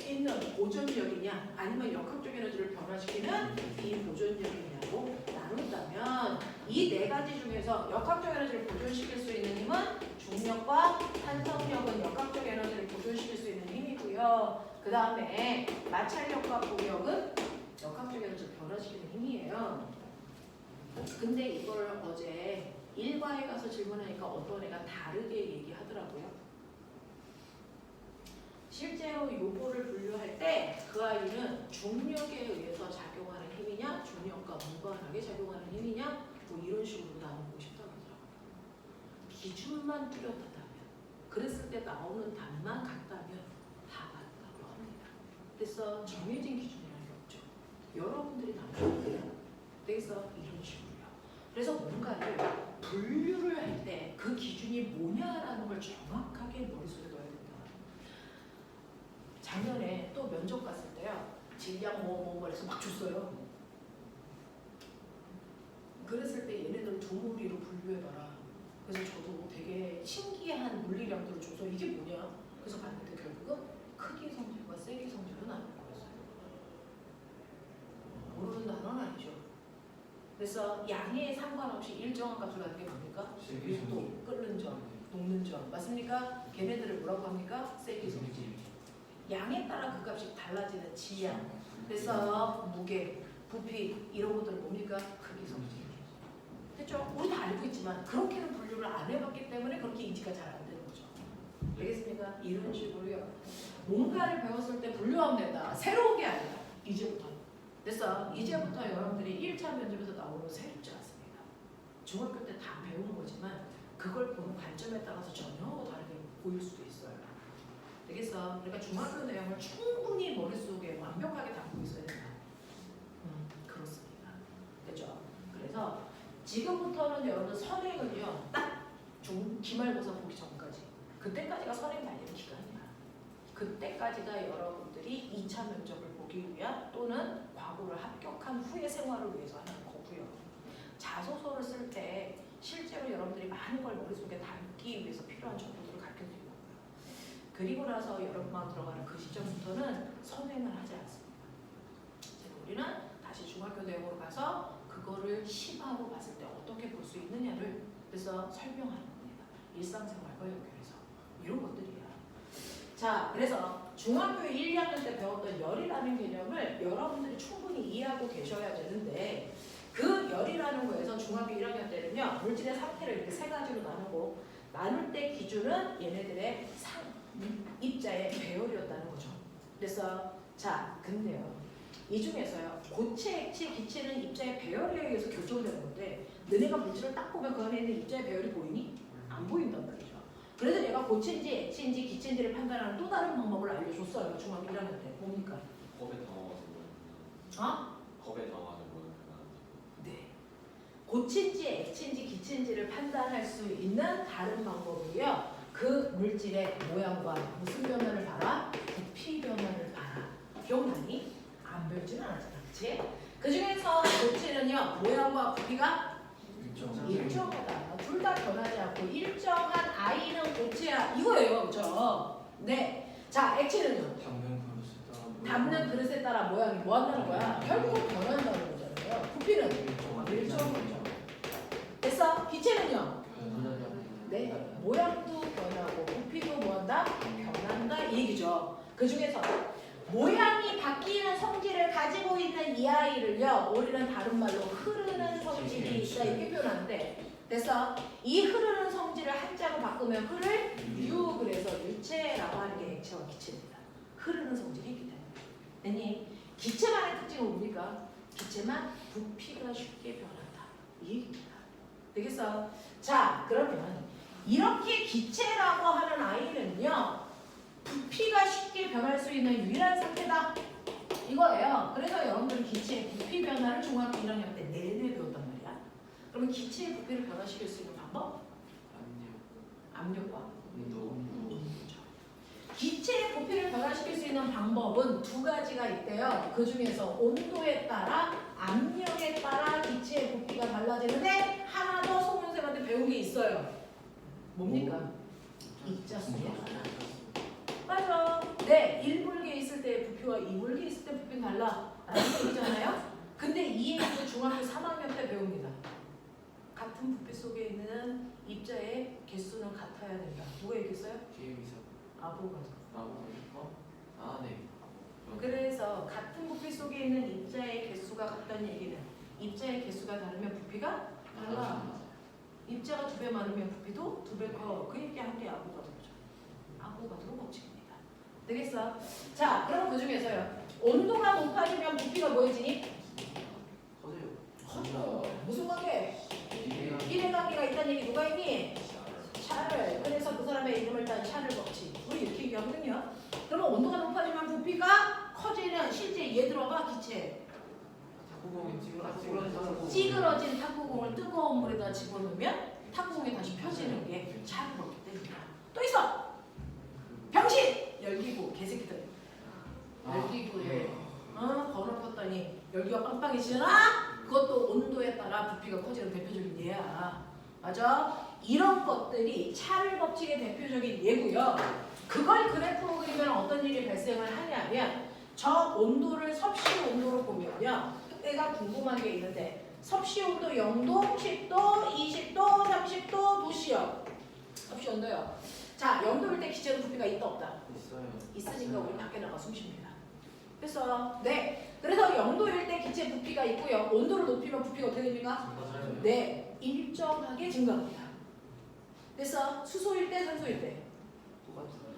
있는 보존력이냐 아니면 역학적 에너지를 변화시키는 비보존력이냐로 나눈다면 이 네 가지 중에서 역학적 에너지를 보존시킬 수 있는 힘은 중력과 탄성력은 역학적 에너지를 보존시킬 수 있는 힘이고요. 그 다음에 마찰력과 보력은 역학적 에너지를 변화시키는 힘이에요. 근데 이걸 어제 일과에 가서 질문하니까 어떤 애가 다르게 얘기하더라고요. 실제로 요거를 분류할 때 그 아이는 중력에 의해서 작용하는 힘이냐 중력과 무관하게 작용하는 힘이냐 뭐 이런 식으로 나누고 싶다고 하더라고요. 기준만 뚜렷하다면 그랬을 때 나오는 답만 같다면 다 맞다고 합니다. 그래서 정해진 기준이라는 게 없죠. 여러분들이 나누는 거예요. 그래서 이런 식으로요. 그래서 뭔가를 분류를 할 때 그 기준이 뭐냐라는 걸 정확하게 머릿속에 넣어야 된다. 작년에 또 면접 갔을 때요. 질량 뭐 해서 막 줬어요. 그랬을 때 얘네들 두 무리로 분류해봐라. 그래서 저도 되게 신기한 물리량들을 줘서 이게 뭐냐. 그래서 봤는데 결국은 크기 성질과 세기 성질로 나눈 거였어요. 모르는 단어는 아니죠. 그래서 양에 상관없이 일정한 값을 갖는 게 뭡니까? 밀도, 끓는 점, 녹는 점. 맞습니까? 걔네들을 뭐라고 합니까? 세기 성질. 양에 따라 그 값이 달라지는 질량. 그래서 무게, 부피 이런 것들은 뭡니까? 크기 성질. 됐죠? 우리 다 알고 있지만 그렇게는 분류를 안 해봤기 때문에 그렇게 인지가 잘 안 되는 거죠. 알겠습니까? 이런 식으로요. 뭔가를 배웠을 때 분류하면 된다. 새로운 게 아니라 이제부터. 그래서 이제부터 여러분들이 1차 면접에서 나오는 새롭지 않습니다. 중학교 때 다 배운 거지만 그걸 보는 관점에 따라서 전혀 다르게 보일 수도 있어요. 되겠어? 그러니까 중학교 내용을 충분히 머릿속에 완벽하게 담고 있어야 된다. 그렇습니다. 그렇죠? 그래서 지금부터는 여러분 선행은요 딱 기말고사 보기 전까지 그때까지가 선행 달리는 기간이야. 그때까지가 여러분들이 2차 면접을 보기 위한 또는 과거를 합격한 후의 생활을 위해서 하는 거고요. 자소서를 쓸 때 실제로 여러분들이 많은 걸 머릿속에 담기 위해서 필요한 정보들을 가르쳐드리고 그리고 나서 여러분만 들어가는 그 시점부터는 선행을 하지 않습니다. 우리는 다시 중학교 내용으로 가서 그거를 심화로 봤을 때 어떻게 볼 수 있느냐를 그래서 설명하는 겁니다. 일상생활과 연결해서 이런 것들이야. 자, 그래서 중학교 1, 2학년 때 배웠던 열이라는 개념을 여러분들이 충분히 이해하고 계셔야 되는데 그 열이라는 거에서 중학교 1학년 때는요 물질의 상태를 이렇게 세 가지로 나누고 나눌 때 기준은 얘네들의 입자의 배열이었다는 거죠. 그래서 자, 근데요 이 중에서요 고체, 액체, 기체는 입자의 배열에 의해서 결정되는 건데 너네가 물질을 딱 보면 그 안에 있는 입자의 배열이 보이니? 안 보인단 말이죠. 그래서 얘가 고체인지 액체인지 기체인지를 판단하는 또 다른 방법을 알려줬어요. 중학교 1학년 때. 뭡니까? 겁에 당황하서 어? 겁에 당황하서 네. 고체인지 액체인지 기체인지를 판단할 수 있는 다른 방법이요. 그 물질의 모양과 무슨 변화를 봐라? 부피 변화를 봐라. 기억나니? 안 배우지는 않았잖아. 그치? 그 중에서 고체는요. 모양과 부피가 일정하다. 둘 다 변하지 않고 일정한 I는 고체야. 이거예요. 그죠? 네. 자, 액체는요. 담는 그릇에 따라 모양이 뭐 한다는 거야? 결국은 변한다는 거잖아요. 부피는 일정한 거죠. 됐어? 기체는요. 네. 모양도 변하고 부피도 뭐한다? 변한다. 이 얘기죠. 그 중에서 모양이 바뀌는 성질을 가지고 있는 이 아이를요. 우리는 다른 말로 흐르는 성질이 있다 이렇게 표현하는데 됐어? 이 흐르는 성질을 한자로 바꾸면 흐를 유 그래서 유체라고 하는 게 액체와 기체입니다. 흐르는 성질이 있기 때문에. 됐니? 기체만의 특징은 뭡니까? 기체만 부피가 쉽게 변한다. 이 얘기입니다. 되겠어? 자, 그러면 이렇게 기체라고 하는 아이는요. 부피가 쉽게 변할 수 있는 유일한 상태다. 이거예요. 그래서 여러분들은 기체의 부피 변화를 중학교 1학년 때 내내 배웠단 말이야. 그러면 기체의 부피를 변화시킬 수 있는 방법? 압력과 기체의 부피를 변화시킬 수 있는 방법은 두 가지가 있대요. 그 중에서 온도에 따라 압력에 따라 기체의 부피가 달라지는데 하나 더 송은쌤한테 배운 게 있어요. 뭡니까? 입자수에 따라. 맞아. 네, 1몰기에 있을 때 부피와 2몰기에 있을 때 부피는 달라. 라는 얘기잖아요. 근데 이 얘기도 중학교 3학년 때 배웁니다. 같은 부피 속에 있는 입자의 개수는 같아야 된다. 누가 얘기했어요? 아보가드로. 네. 그래서 같은 부피 속에 있는 입자의 개수가 같다는 얘기는 입자의 개수가 다르면 부피가 달라. 입자가 2배 많으면 부피도 2배 커. 그 얘기한 게 아보가드로죠. 아보가드로 법칙입니다. 되겠어? 자, 그럼 그 중에서요. 온도가 높아지면 부피가 뭐해지니? 커져. 무슨 관계? 비례 관계가 있다는 얘기 누가 했니? 샤를. 그래서 그 사람의 이름을 딴 샤를 법칙. 우리 이렇게 얘기하거든요. 그러면 온도가 높아지면 부피가 커지는 실제 얘 들어가 기체. 찌그러진 탁구공을 뜨거운 물에다 집어넣으면 탁구공이 다시 펴지는 게 샤를 법칙 때문이야. 또 있어. 병신. 열기구 개새끼들. 열기구에 번호 폈더니 열기가 빵빵해지잖아. 그것도 온도에 따라 부피가 커지는 대표적인 예야. 맞아? 이런 것들이 샤를 법칙의 대표적인 예고요. 그걸 그래프로 그리면 어떤 일이 발생을 하냐면 저 온도를 섭씨 온도로 보면요. 내가 궁금한 게 있는데 섭씨 온도 0도, 10도, 20도, 30도, 도시요. 섭씨 온도요. 자, 0도일 때 기체는 부피가 있다 없다? 있어요. 있으니까 우리 밖에 나가 숨 쉽니다. 됐어. 네. 그래서 0도일 때 기체 부피가 있고요. 온도를 높이면 부피가 어떻게 됩니까? 네. 일정하게 증가합니다. 됐어. 수소일 때, 산소일 때.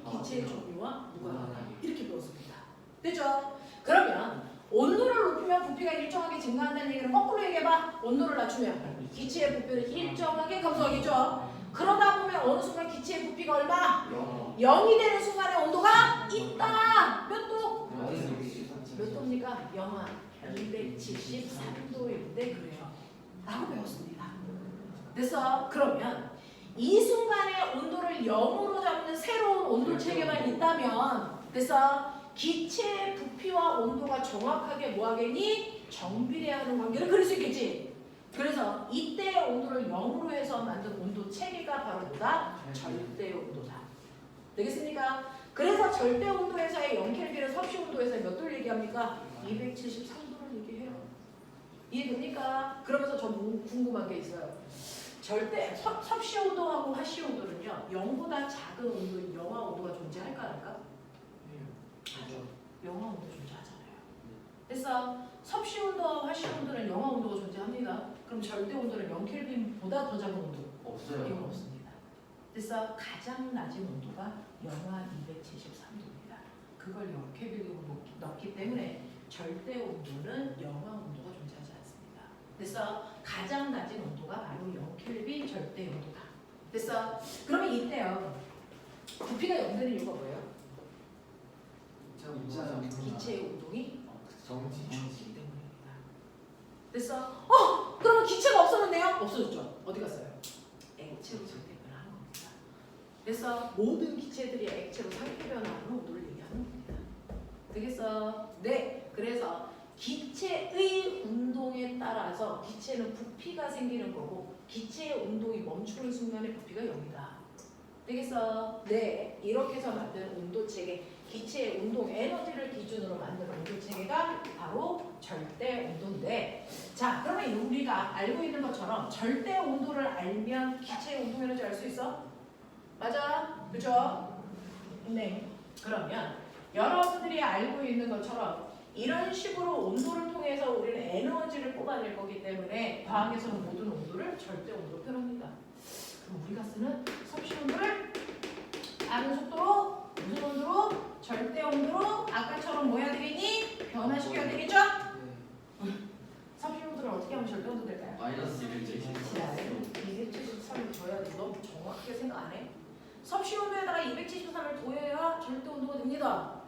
기체의 종류와 무관하다. 이렇게 배웠습니다. 됐죠? 그러면 온도를 높이면 부피가 일정하게 증가한다는 얘기는 거꾸로 얘기해봐. 온도를 낮추면 기체의 부피는 일정하게 감소하겠죠? 그러다 보면 어느 순간 기체의 부피가 얼마? 0이 되는 순간에 온도가 있다. 몇 도? 몇 도입니까? 영하 273도인데 그래요. 라고 배웠습니다. 됐어? 그러면 이 순간에 온도를 0으로 잡는 새로운 온도 체계만 있다면 됐어? 기체의 부피와 온도가 정확하게 뭐하겠니? 정비례하는 관계를 그릴 수 있겠지? 그래서 이때의 온도를 0으로 해서 만든 온도 체계가 바로 뭐다? 절대 온도다. 되겠습니까? 그래서 절대 온도에서의 0켈빈은 섭씨 온도에서의 몇 도를 얘기합니까? 273도를 얘기해요. 이해됩니까? 그러면서 저 궁금한 게 있어요. 절대 섭씨 온도하고 하씨 온도는요, 0보다 작은 온도인 영하 온도가 존재할까 할까? 영하 온도 존재하잖아요. 그래서 섭씨 온도와 하씨 온도는 영하 온도가 존재합니다. 그럼 절대 온도는 0켈빈보다 더 작은 온도? 없어요. 이건 없습니다. 그래서 가장 낮은 온도가 영하 273도입니다. 그걸 0켈빈으로 넣기 때문에 절대 온도는 영하 온도가 존재하지 않습니다. 그래서 가장 낮은 온도가 바로 0켈빈 절대 온도다. 됐어? 그러면 이때요. 부피가 0 되는 이유가 뭐예요? 기체의 운동이 정지 때문입니다. 됐어? 그러면 기체가 없어졌네요? 없어졌죠. 어디 갔어요? 액체로 선택을 하는 겁니다. 그래서 모든 기체들이 액체로 상태 변화하는 온도를 얘기하는 겁니다. 되겠어? 네. 그래서 기체의 운동에 따라서 기체는 부피가 생기는 거고 기체의 운동이 멈추는 순간에 부피가 0이다. 되겠어? 네. 이렇게 해서 만든 온도 체계, 기체의 운동 에너지를 기준으로 만든 온도 체계가 바로 절대 온도인데, 자, 그러면 우리가 알고 있는 것처럼 절대 온도를 알면 기체의 운동 에너지 알 수 있어? 맞아? 그죠? 네. 그러면 여러분들이 알고 있는 것처럼 이런 식으로 온도를 통해서 우리는 에너지를 뽑아낼 거기 때문에 과학에서는 모든 온도를 절대 온도로 표현합니다. 그럼 우리가 쓰는 섭씨 온도를 다른 속도로 무슨 온도로? 절대 온도로 아까처럼 뭐 해야 되겠니? 변화시켜야 되겠죠? 섭씨 온도를 어떻게 하면 절대 온도 될까요? 마이너스 273을 줘야 돼. 너무 정확하게 생각 안 해? 섭씨 온도에다가 273을 더해야 절대 온도가 됩니다.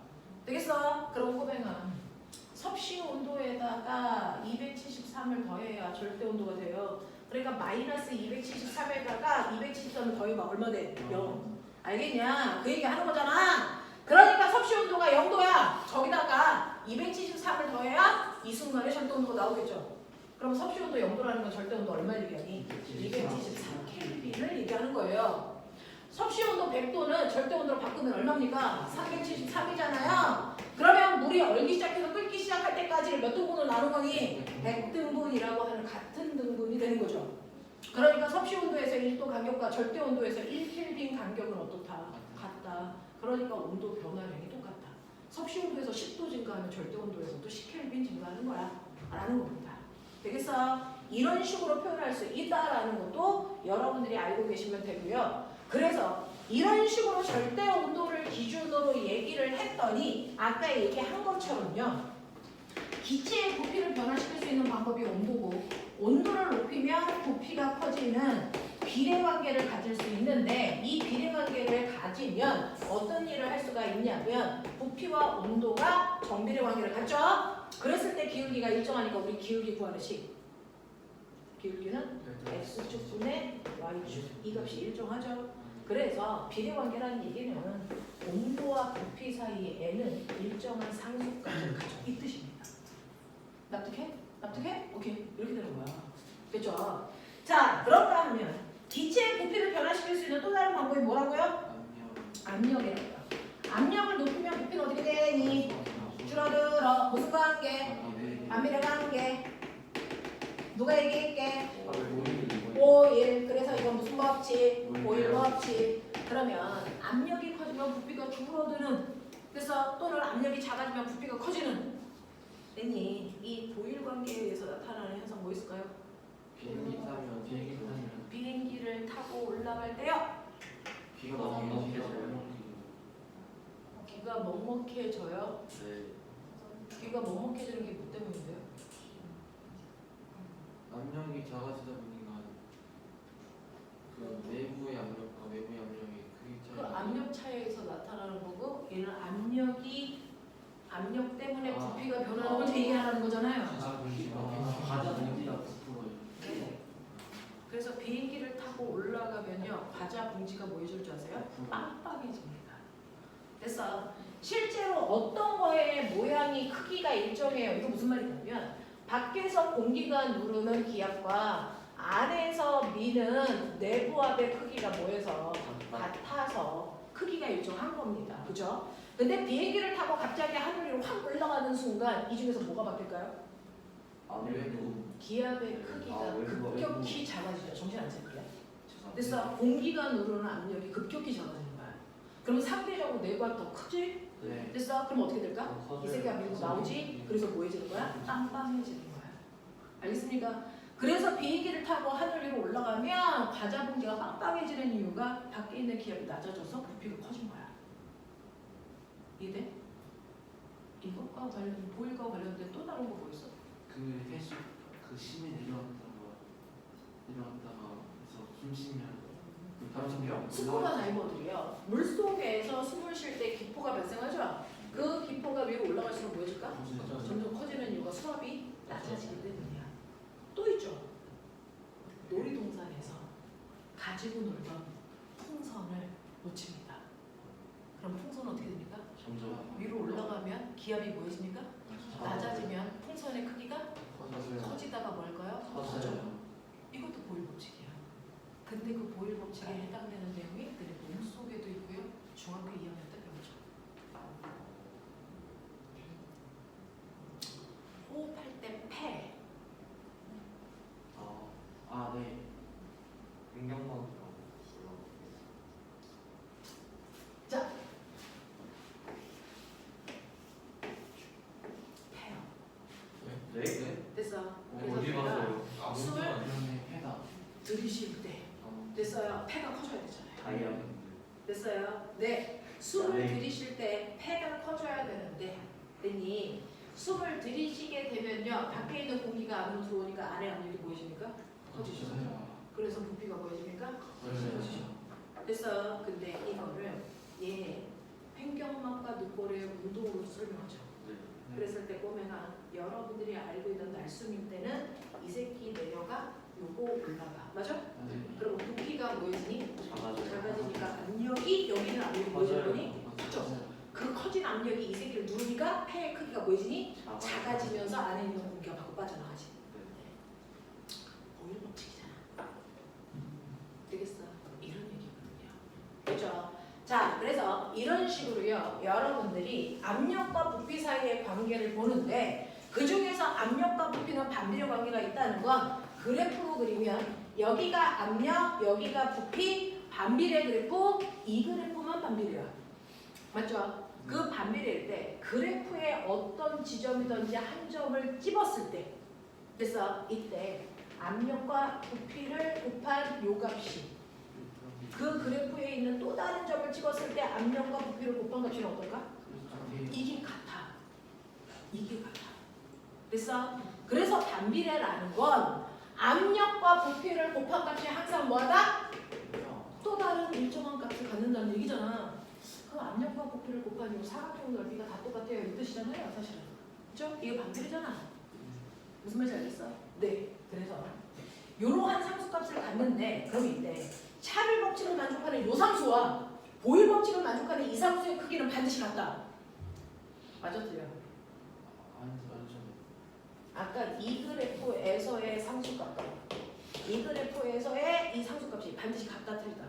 되겠어? 그럼 꼬뱅아, 섭씨 온도에다가 273을 더해야 절대 온도가 돼요. 그러니까 마이너스 273에다가 273을 더해봐. 얼마 돼? 0. 알겠냐? 그 얘기 하는 거잖아. 그러니까 섭씨 온도가 0도야. 저기다가 273을 더해야 이 순간에 절대 온도가 나오겠죠. 그럼 섭씨 온도 0도라는 건 절대 온도 얼마 얘기하니? 273켈빈을 얘기하는 거예요. 섭씨 온도 100도는 절대 온도로 바꾸면 얼마입니까? 373이잖아요. 그러면 물이 얼기 시작해서 끓기 시작할 때까지를 몇 등분으로 나눈 거니? 100등분이라고 하는 같은 등분이 되는 거죠. 그러니까 섭씨 온도에서 1도 간격과 절대 온도에서 1켈빈 간격은 어떻다? 같다. 그러니까 온도 변화량이 똑같다. 섭씨 온도에서 10도 증가하면 절대 온도에서도 10켈빈 증가하는 거야. 라는 겁니다. 되겠어? 이런 식으로 표현할 수 있다라는 것도 여러분들이 알고 계시면 되고요. 그래서 이런 식으로 절대 온도를 기준으로 얘기를 했더니 아까 얘기한 것처럼요. 기체의 부피를 변화시킬 수 있는 방법이 온도고, 온도를 높이면 부피가 커지는 비례관계를 가질 수 있는데, 이 비례관계를 가지면 어떤 일을 할 수가 있냐면 부피와 온도가 정비례관계를 갖죠. 그랬을 때 기울기가 일정하니까 우리 기울기 구하는 식. 기울기는 x축분의 y축. 이 값이 일정하죠. 그래서 비례관계라는 얘기는 온도와 부피 사이에는 일정한 상수값을 가져. 이 뜻입니다. 납득해? 납득해? 오케이. 이렇게 되는 거야. 됐죠? 자, 그런가 하면 기체의 부피를 변화시킬 수 있는 또 다른 방법이 뭐라고요? 압력이라고요. 압력을 높이면 부피는 어떻게 되니? 줄어들어. 무슨 관계? 안미래 관계. 누가 얘기할게? 5, 1. 그래서 이건 무슨 법칙? 5, 1 법칙. 그러면 압력이 커지면 부피가 줄어드는 그래서 또는 압력이 작아지면 부피가 커지는. 됐니? 이 보일 관계에 의해서 나타나는 현상 뭐 있을까요? 비행기 타면 비행기를 타고 올라갈 때요. 비가 먹먹해져요. 귀가 먹먹해져요. 네. 귀가 먹먹해지는 게 뭐 때문인데요? 압력이 작아지다 보니까 그 내부의 압력과 외부의 압력이 크게 그 차이. 압력 차이에서 나타나는 거고, 얘는 압력 때문에 아. 부피가 변하는 걸 얘기하는 거잖아요. 가자 공기가 부풀어요. 네. 그래서 비행기를 타고 올라가면요, 과자 봉지가 뭐 해줄 줄 아세요? 빵빵해집니다. 됐어. 실제로 어떤 거의 모양이 크기가 일정해요. 이거 무슨 말이냐면 밖에서 공기가 누르는 기압과 안에서 미는 내부압의 크기가 뭐해서 같아서 크기가 일정한 겁니다. 그죠? 근데 비행기를 타고 갑자기 하늘 위로 확 올라가는 순간 이 중에서 뭐가 바뀔까요? 기압의 크기가 급격히 작아지죠. 정신 안 차릴게요. 그래서 공기가 누르는 압력이 급격히 작아지는 거야. 그럼 상대적으로 내부압 더 크지? 네. 됐어? 그럼 어떻게 될까? 더 커져요. 이 새끼가 밀고 나오지? 그래서 뭐 해지는 거야? 빵빵해지는 거야. 알겠습니까? 그래서 비행기를 타고 하늘 위로 올라가면 과자 봉지가 빵빵해지는 이유가 밖에 있는 기압이 낮아져서 부피가 커진 거야. 이해돼? 이것과 관련, 보일과 관련된 또 다른 거 뭐 있어? 그 해수 그 심해 내려왔다가 그래서 숨 쉬면 그 감정력 스쿠버 다이버들이요. 물속에서 숨을 쉴 때 기포가 발생하죠? 그 기포가 위로 올라갈수록 뭐 해질까? 점점 커지는 이유가 수압이 낮아지기 때문이야. 또 있죠. 놀이동산에서 가지고 놀던 풍선을 놓칩니다. 그럼 풍선은 어떻게 됩니까? 점점 위로 올라가면 기압이 뭐해집니까? 낮아지면 풍선의 크기가 커지다가 뭘까요? 커져요. 이것도 보일 법칙이야. 근데 그 보일 법칙에 해당되는 내용이 너네 몸속에도 있고요. 중학교 2학년 때 배우죠. 호흡할 때 폐. 네. 민경만 자. 폐요. 네? 됐어. 그래서 어디 내가 봤어요? 숨을 이런 해다. 들이쉴 때 됐어요. 폐가 커져야 되잖아요. 다이아. 됐어요. 네. 숨을 네. 들이쉴 때 폐가 커져야 되는데, 됐니? 숨을 들이쉬게 되면요, 밖에 있는 공기가 안으로 들어오니까 안에 압력이 보이십니까? 커지죠. 그래서 부피가 보여집니까? 커지죠. 됐어. 근데 이거를 횡격막과 늑골의 운동으로 설명하죠. 그랬을 때 꼬매가 여러분들이 알고 있는 날숨일 때는 이 새끼 내려가 요거 올라가. 맞아? 그리고 부피가 뭐해지니? 작아지니까 압력이 여기는 압력이 뭐해지니? 그죠? 그 커진 압력이 이 새끼를 누르니까 폐의 크기가 뭐해지니? 작아지면서 안에 있는 공기가 밖으로 빠져나가지. 보일 법칙이잖아. 되겠어? 이런 얘기거든요. 그죠? 자, 그래서 이런 식으로요, 여러분들이 압력과 부피 사이의 관계를 보는데 그 중에서 압력과 부피는 반비례 관계가 있다는 건 그래프로 그리면 여기가 압력, 여기가 부피, 반비례 그래프, 이 그래프만 반비례야. 맞죠? 그 반비례일 때 그래프의 어떤 지점이든지 한 점을 찝었을 때, 그래서 이때 압력과 부피를 곱한 요 값이 그 그래프에 있는 또 다른 점을 찍었을 때 압력과 부피를 곱한 값이 어떨까? 이게 같아. 이게 같아. 됐어? 그래서 반비례라는 건 압력과 부피를 곱한 값이 항상 뭐하다? 또 다른 일정한 값을 갖는다는 얘기잖아. 그럼 압력과 부피를 곱한 이 사각형 넓이가 다 똑같아요. 이 뜻이잖아요. 사실은. 그죠? 이게 반비례잖아. 무슨 말인지 알겠어? 네. 그래서 이러한 상수값을 갖는데 그럼 이때 차별 법칙을 만족하는 이 상수와 보일 법칙을 만족하는 이 상수의 크기는 반드시 같다. 맞아? 틀려? 아까 이 그래프에서의 상수값과 이 그래프에서의 이 상수값이 반드시 같다 틀리다.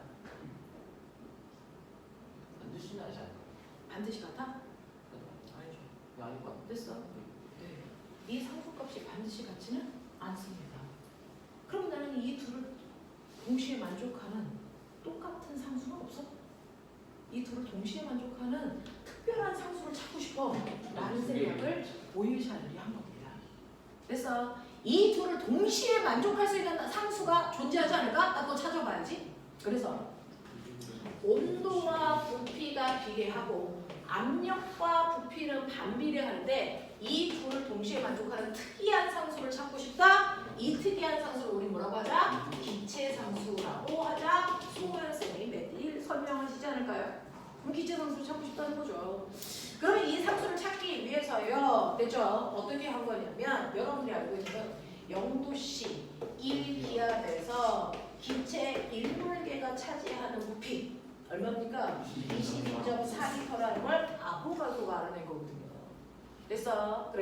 반드시는 아니지 않나? 반드시 같아? 아니죠. 아닐 것 같아. 됐어? 네. 이 상수값이 반드시 같지는 않습니다. 그럼 나는 이 둘을 동시에 만족하는 똑같은 상수는 없어? 이 둘을 동시에 만족하는 특별한 상수를 찾고 싶어 라는 생각을 보일샤를이 한 겁니다. 그래서 이 둘을 동시에 만족할 수 있는 상수가 존재하지 않을까? 나 그거 찾아봐야지. 그래서 온도와 부피가 비례하고 압력과 부피는 반비례하는데 이 둘을 동시에 만족하는 특이한 상수를 찾고 싶다. 이 특이한 상수를 우리 뭐라고 하자? 기체 상수라고 하자. 송호연 쌤이 매일 설명하시지 않을까요? 그럼 기체 상수를 찾고 싶다는 거죠. 그러면 이 상수를 찾기 위해서요. 됐죠? 어떻게 한 거냐면 여러분들이 알고 있는 0도씨 1기압에서 기체 1몰개가 차지하는 부피 얼마입니까? 22.4L라는 걸 아보가드로가 알아낸 거거든요. 그래서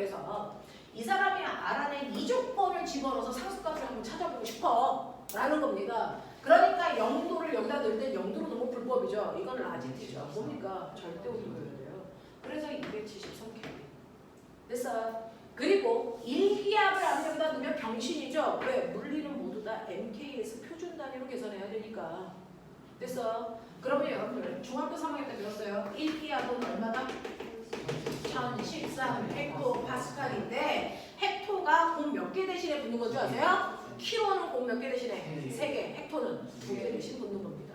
이 사람이 알아낸 이 조건을 집어넣어서 상수값을 한번 찾아보고 싶어 라는 겁니다. 그러니까 0도를 여기다 넣을 땐 0도로 너무 불법이죠. 이건 라지트죠. 뭡니까? 절대 온도여야 돼요. 그래서 273K. 그리고 1기압을 압력에다 넣으면 병신이죠. 왜? 물리는 모두 다 MKS 표준 단위로 계산해야 되니까. 그러면 여러분들 중학교 3학년 때 배웠어요. 1기압은 얼마다? 1013 헥토파스칼인데 헥토가 공 몇 개 대신에 붙는 건 줄 아세요? 킬로는 공 몇 개 대신에? 3개, 헥토는 2개 대신 붙는 겁니다.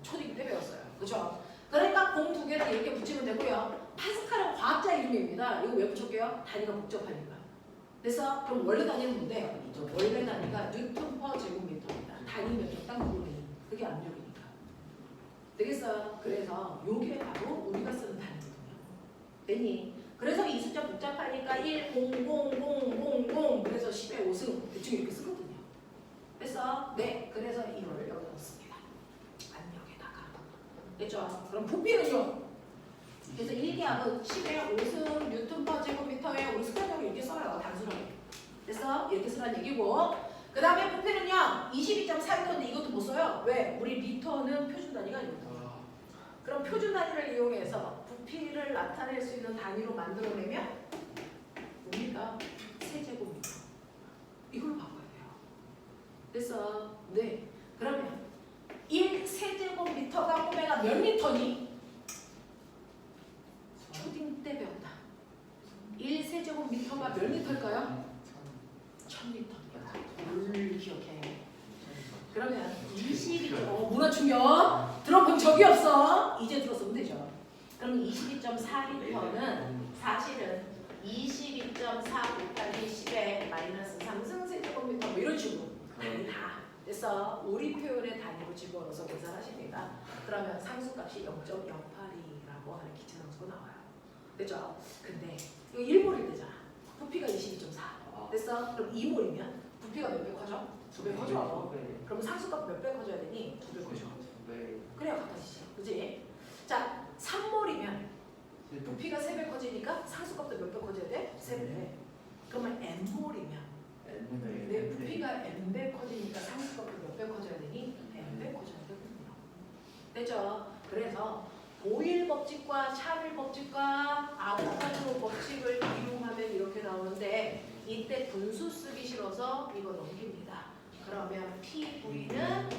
초딩 때 배웠어요. 그렇죠? 그러니까 공 2개를 이렇게 붙이면 되고요. 파스칼은 과학자 이름입니다. 이거 왜 붙였게요? 단위가 복잡하니까. 그럼 원래 단위는 뭔데? 원래 단위가 뉴턴 퍼 제곱미터입니다. 단위면 딱 모르니 그게 압력이니까. 되겠어요? 그래서 요게 바로 우리가 쓰는 단위거든요. 됐니? 그래서 이 숫자 복잡하니까 1, 0, 0, 0, 0, 0 그래서 10의 5승 대충 이렇게 쓰거든요. 네, 그래서 이거를 여기다 넣습니다. 압력에다가. 됐죠? 그럼 부피는요? 그래서 1기압은 10의 5승 뉴턴 퍼 제곱미터에 우리 습관적으로 이렇게 써요. 단순하게. 이렇게 쓰라는 얘기고 그 다음에 부피는요 22.4L인데 이것도 못 써요. 왜? 우리 리터는 표준 단위가 아니거든요. 그럼 표준 단위를 이용해서 부피를 나타낼 수 있는 단위로 만들어내면 뭡니까? 세제곱미터. 이걸로 바꿔야 돼요. 네. 그러면 1 세제곱미터가 꼬매가 몇 리터니? 초딩 때 배웠다. 1 세제곱미터가 몇 리터일까요? 1000리터입니다. 뭘 기억해? 그러면 22. 문화 충격. 들어본 적이 없어. 이제 들었으면 되죠. 그럼 22.4리터는 사실은 22.4 곱하기 10의 마이너스 3승 세제곱미터 뭐 이런 식으로 단위다. 그래서 우리 표현의 단위로 집어넣어서 계산하십니다. 그러면 상수값이 0.08이라고 하는 기체상수가 나와요. 됐죠? 근데 이거 1몰일 때잖아. 부피가 22.4. 됐어? 그럼 2몰이면 부피가 몇 배 커져? 2배 커져. 그럼 상수값 몇 배 커져야 되니? 2배 커져. 그래야 같아지지. 그치? 자, 3몰이면 부피가 3배 커지니까 상수값도 몇 배 커져야 돼? 3배. 그러면 n몰이면 내 부피가 n배 커지니까 상수값도 몇 배 커져야 되니? n배 커져야 되거든요. 됐죠? 그래서 보일 법칙과 샤를 법칙과 아보가드로 법칙을 이용하면 이렇게 나오는데 이때 분수 쓰기 싫어서 이거 넘깁니다. 그러면 PV는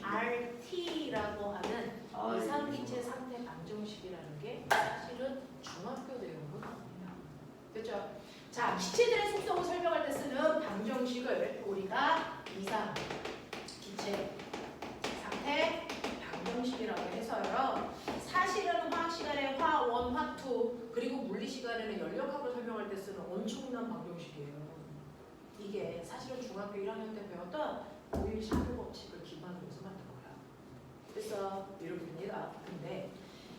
nRT라고 하는 이상기체 상태 방정식이라는 게 사실은 중학교 내용으로 나옵니다. 됐죠? 자, 기체들의 속성을 설명할 때 쓰는 방정식을 우리가 이상기체 상태 방정식이라고 해서요. 사실은 화학 시간에 화1, 화2 그리고 물리 시간에는 연력학을 설명할 때 쓰는 엄청난 방정식이에요. 이게 사실은 중학교 1학년 때 배웠던 보일-샤를 법칙을 기반으로 해서 만든 거야. 그래서 이렇게 됩니다. 근데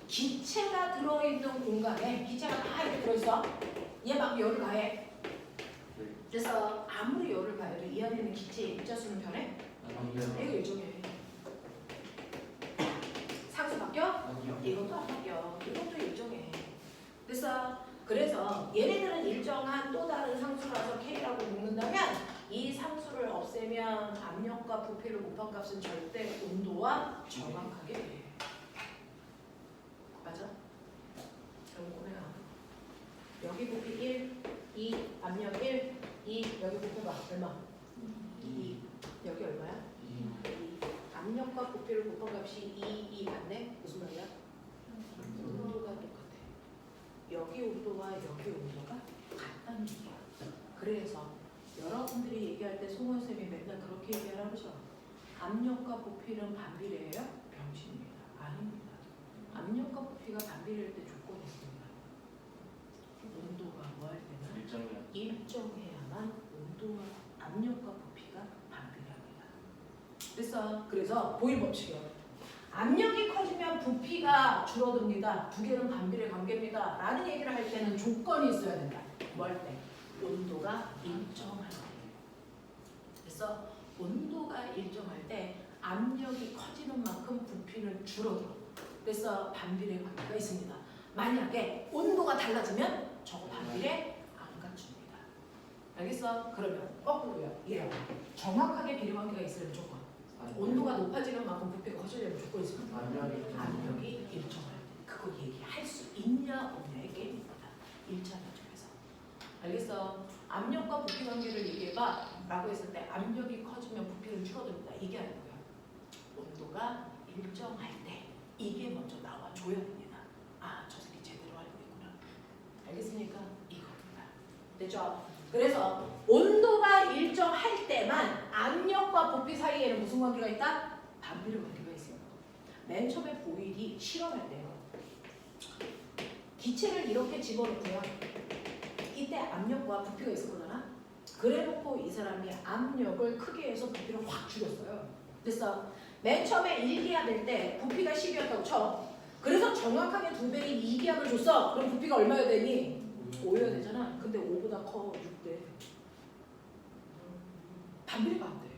기체가 들어있는 공간에 기체가 다 이렇게 들어있어. 얘 막 열을 가해. 그래서 아무리 열을 가해도 이 안에 있는 기체의 입자수는 변해? 이거 일정해. 상수 바뀌어? 이것도 안 바뀌어. 이것도 일정해. 그래서 얘네들은 일정한 또 다른 상수라서 K라고 묶는다면 이 상수를 없애면 압력과 부피를 곱한 값은 절대 온도와 정확하게 돼. 맞아? 그럼 오메가 여기 부피 1, 2, 압력 1, 2 여기 부피 봐. 얼마? 2. 여기 얼마야? 2. 압력 압력과 부피를 곱한 값이 2 같네? 무슨 말이야? 온도가 똑같아. 여기 온도와 여기 온도가 같다는 얘기야. 그래서 여러분들이 얘기할 때 송원 쌤이 맨날 그렇게 얘기하라 그러죠. 압력과 부피는 반비례해요? 병신입니다. 아닙니다. 압력과 부피가 반비례할 때 조건이 있습니다. 온도가 뭐 할 때는 일정해야만 온도와 압력과 부피가 반비례합니다. 그래서 보일 법칙이요. 압력이 커지면 부피가 줄어듭니다. 두 개는 반비례 관계입니다. 라는 얘기를 할 때는 조건이 있어야 된다. 뭐 할 때? 온도가 일정할 때. 그래서 온도가 일정할 때 압력이 커지는 만큼 부피는 줄어들어. 그래서 반비례 관계가 있습니다. 만약에 온도가 달라지면 저거 반비례 안 갖춥니다. 알겠어? 그러면 거꾸로요. 이래요. 정확하게 비례 관계가 있으려면 조건. 온도가 높아지는 만큼 부피가 커지려면 조건이 있습니다. 압력이 일정할 때. 그거 얘기할 수 있냐 없냐의 게임입니다. 1차 단점에서. 알겠어? 압력과 부피 관계를 얘기해봐 라고 했을 때 압력이 커지면 부피는 줄어듭니다. 이게 아니고요. 온도가 일정할 때 이게 먼저 나와줘야 됩니다. 아, 저 새끼 제대로 알고 있구나. 알겠습니까? 이겁니다. 됐죠? 그래서 온도가 일정할 때만 압력과 부피 사이에는 무슨 관계가 있다? 반비례 관계가 있어요. 맨 처음에 보일이 실험할 때요. 기체를 이렇게 집어넣고요. 이때 압력과 부피가 있을 거잖아. 그래놓고 이 사람이 압력을 크게 해서 부피를 확 줄였어요. 그래서 맨 처음에 1기압일 때 부피가 10이었다고 쳐. 그래서 정확하게 2배인 2기압을 줬어. 그럼 부피가 얼마여야 되니? 5여야 되잖아. 근데 5보다 커 6대. 반비례가 안 돼.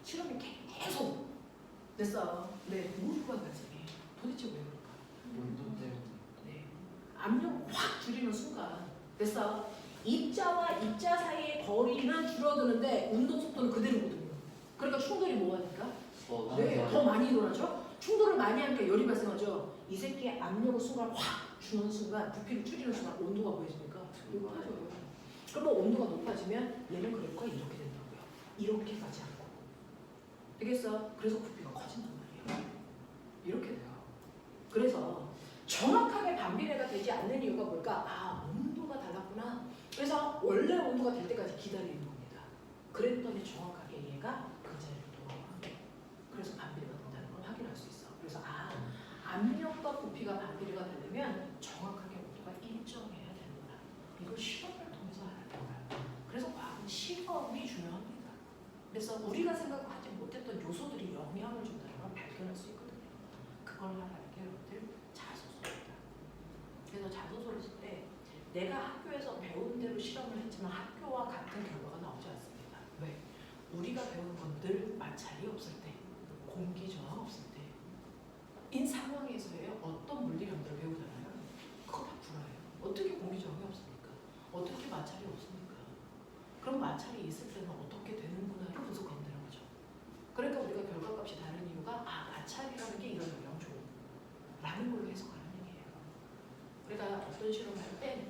실험이 계속 됐어. 네, 무르한 발생이 도대체 왜 그럴까? 온도 때문에. 네, 압력 확 줄이는 순간 됐어. 입자와 입자 사이의 거리는 줄어드는데 운동 속도는 그대로거든요. 그러니까 충돌이 뭐하니까? 네, 더 많이 일어나죠? 충돌을 많이 하니까 열이 발생하죠. 이 새끼의 압력을 순간 확 주는 순간, 부피를 줄이는 순간 온도가 보여집니까? 높아져요. 그러면 온도가 높아지면 얘는 그럴 거야 이렇게 된다고요. 이렇게 가지 않고. 되겠어? 그래서 부피가 커진단 말이에요. 이렇게 돼요. 그래서 정확하게 반비례가 되지 않는 이유가 뭘까? 아, 온도가 달랐구나. 그래서 원래 온도가 될 때까지 기다리는 겁니다. 그랬더니 정확하게 얘가 그 자리로 돌아와. 그래서 반비례가 된다는 걸 확인할 수 있어. 그래서 압력과 부피가 반비례가 되려면 정확하게 온도가 일정해야 되는구나. 이걸 실험을 통해서 알아야 돼요. 그래서 과학은 실험이 중요합니다. 그래서 우리가 생각하지 못했던 요소들이 영향을 준다는 걸 발견할 수 있거든요. 그걸 알아야 게 여러분들 자소서입니다. 그래서 자소서를 쓸 때 내가 학교에서 배운 대로 실험을 했지만 학교와 같은 결과가 나오지 않습니다. 왜? 우리가 배운 건 늘 마찰이 없을 때, 공기 저항 없을 때, 인 상황에서의 어떤 물리량들을 배우잖아요. 그거 다 불화예요. 어떻게 공기 저항이 없습니까? 어떻게 마찰이 없습니까? 그럼 마찰이 있을 때는 어떻게 되는구나를 분석하면 되는 거죠. 그러니까 우리가 결과값이 다른 이유가 마찰이라는 게 이런 영향을 줘 라는 걸로 해석하는 얘기예요. 우리가 어떤 실험을 할 때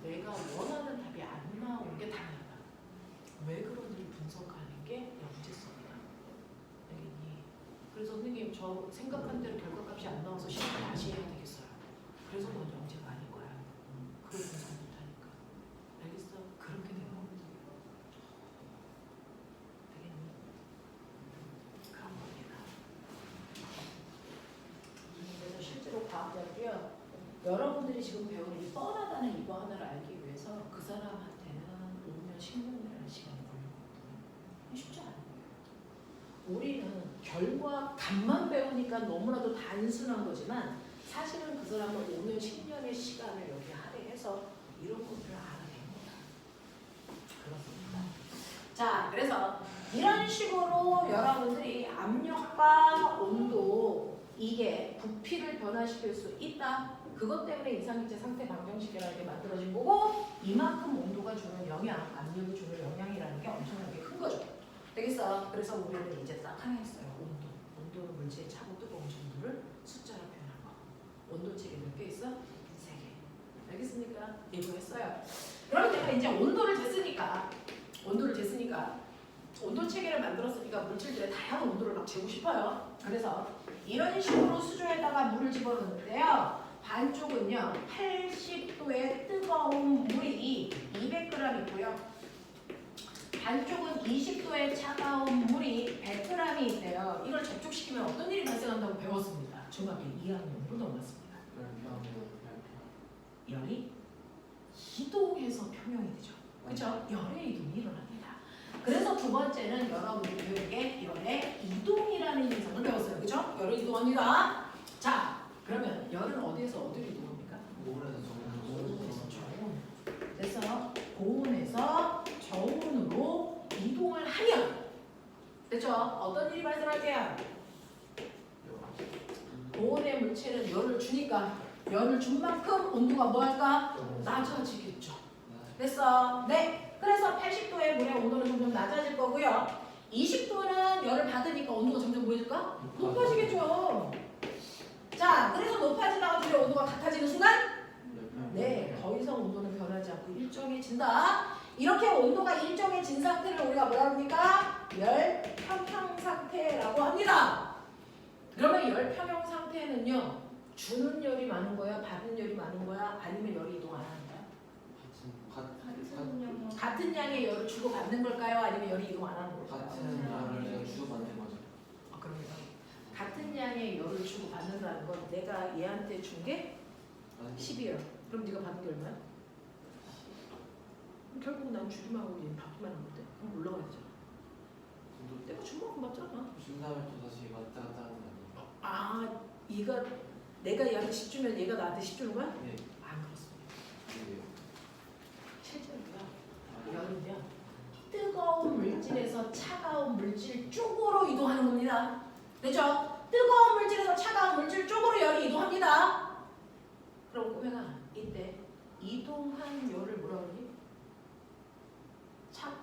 내가 원하는 답이 안 나온 게 당연하다. 왜 그런지를 분석하는 게 영재성이다. 알겠니? 그래서 선생님 저 생각한 대로 결과값이 안 나와서 실험 다시 해야 되겠어요. 그래서 넌 영재가 아닌 거야. 그걸 분석 못하니까. 알겠어? 그렇게 되는 겁니다. 되겠니? 그런 겁니다. 그래서 실제로 과학자들이요. 여러분들이 지금 배우는 이 뻔하다는 이거 하나를 알기 위해서 그 사람한테는 5년, 10년이라는 시간이 걸리거든요. 쉽지 않은 거예요. 우리는 결과값만 배우니까 너무나도 단순한 거지만 사실은 그 사람은 5년, 10년의 시간을 여기 할애해서 이런 것들을 알아낸 거다. 그렇습니다. 자, 그래서 이런 식으로 여러분들이 압력과 온도 이게 부피를 변화시킬 수 있다. 그것 때문에 이상기체 상태 방정식이라는 게 만들어진 거고 이만큼 온도가 주는 영향, 압력이 주는 영향이라는 게 엄청나게 큰 거죠. 되겠어? 그래서 우리는 이제 딱 하나 했어요. 온도. 온도는 물질의 차고 뜨거운 정도를 숫자로 표현한 거. 온도책이 몇 개 있어? 3개. 알겠습니까? 이거 했어요. 그럼 내가 이제 온도를 쟀으니까 온도 체계를 만들었으니까 물질들의 다양한 온도를 막 재고 싶어요. 그래서 이런 식으로 수조에다가 물을 집어넣는데요. 반쪽은요 80도의 뜨거운 물이 200g 있고요. 반쪽은 20도의 차가운 물이 100g이 있대요. 이걸 접촉시키면 어떤 일이 발생한다고 배웠습니다. 중학교 2학년으로 넘어갔습니다. 열이 이동해서 평형이 되죠. 그렇죠? 열의 이동이 일어납니다. 그래서 두 번째는 여러분이 교육에 열의 이동이라는 현상을 배웠어요. 그렇죠? 열이 이동합니다. 자, 그러면 열은 어디에서 어디로 이동합니까? 고온에서 저온. 그래서 고온에서 저온으로 이동을 하면 됐죠? 어떤 일이 발생할게요? 고온의 물체는 열을 주니까 열을 준 만큼 온도가 뭐 할까? 낮아지겠죠. 됐어? 네. 그래서 80도의 물의 온도는 점점 낮아질 거고요. 20도는 열을 받으니까 온도가 점점 뭐해질까? 높아지겠죠. 자, 그래서 높아지다가 둘의 온도가 같아지는 순간 네, 더 이상 온도는 변하지 않고 일정해진다. 이렇게 온도가 일정해진 상태를 우리가 뭐라 합니까? 열 평형 상태라고 합니다. 그러면 열 평형 상태는요, 주는 열이 많은 거야, 받는 열이 많은 거야, 아니면 열이 이동 안 하는 거야? 같은 양의 열을 주고 받는 걸까요? 아니면 열이 이동 안 하는 걸까요? 같은 열을 주고받는 거죠. 그러면 같은 양의 열을 주고 받는다는 건 내가 얘한테 준 게 10이에요. 그럼 네가 받은 게 얼마야? 그럼 결국 난 주기만 하고 얘는 받기만 하는 건데 그럼 올라가야 되잖아. 내가 준 만큼 받잖아. 준 다음에 또 다시 왔다 갔다 하는 거 아니에요? 아, 얘가 내가 얘한테 10 주면 얘가 나한테 10 주는 거야? 네. 안 그렇습니다. 그래요. 실제로요. 열은요, 뜨거운 물질에서 차가운 물질 쪽으로 이동하는 겁니다. 그렇죠? 뜨거운 물질에서 차가운 물질 쪽으로 열이 이동합니다. 그럼 꼬맹아, 이때 이동한 열을 뭐라 그러니?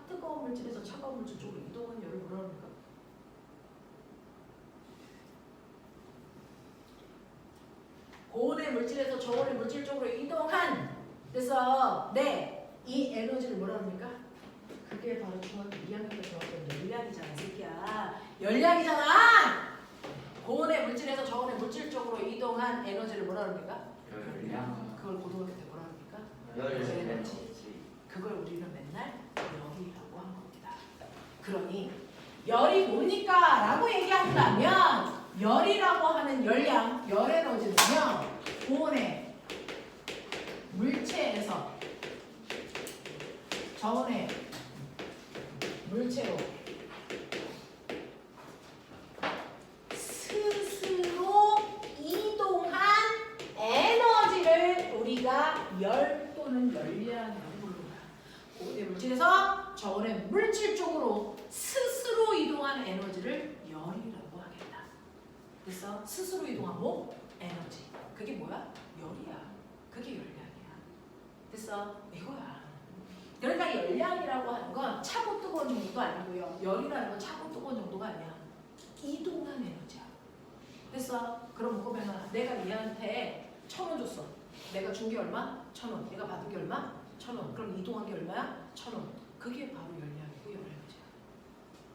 뜨거운 물질에서 차가운 물질 쪽으로 이동한 열을 뭐라 그럽니까? 고온의 물질에서 저온의 물질 쪽으로 이동한, 그래서 네, 이 에너지를 뭐라 합니까? 그게 바로 중학교 2학년 때 배웠던 열량이잖아, 새끼야. 열량이잖아. 고온의 물질에서 저온의 물질 쪽으로 이동한 에너지를 뭐라 합니까? 열량. 그걸 고등학교 때 뭐라 합니까? 열량. 그걸 우리는 맨날 열이라고 한 겁니다. 그러니 열이 뭡니까? 라고 얘기한다면 열이라고 하는 열량, 열 에너지는요, 고온의 물체에서 저온의 물체로 스스로 이동한 에너지를 우리가 열 또는 열량이라고 부릅니다. 고온의 물질에서 저온의 물질 쪽으로 스스로 이동한 에너지를 열이라고 하겠다. 그래서 스스로 이동한 뭐? 에너지. 그게 뭐야? 열이야. 그게 열량이야. 됐어? 이거야. 그러니까 열량이라고 하는 건 차고 뜨거운 정도도 아니고요. 열이라는 건 차고 뜨거운 정도가 아니야. 이동한 에너지야. 됐어? 그럼 꼬맹아, 내가 얘한테 1,000원 줬어. 내가 준 게 얼마? 1,000원. 내가 받은 게 얼마? 1,000원. 그럼 이동한 게 얼마야? 1,000원. 그게 바로 열량이고 열 에너지야.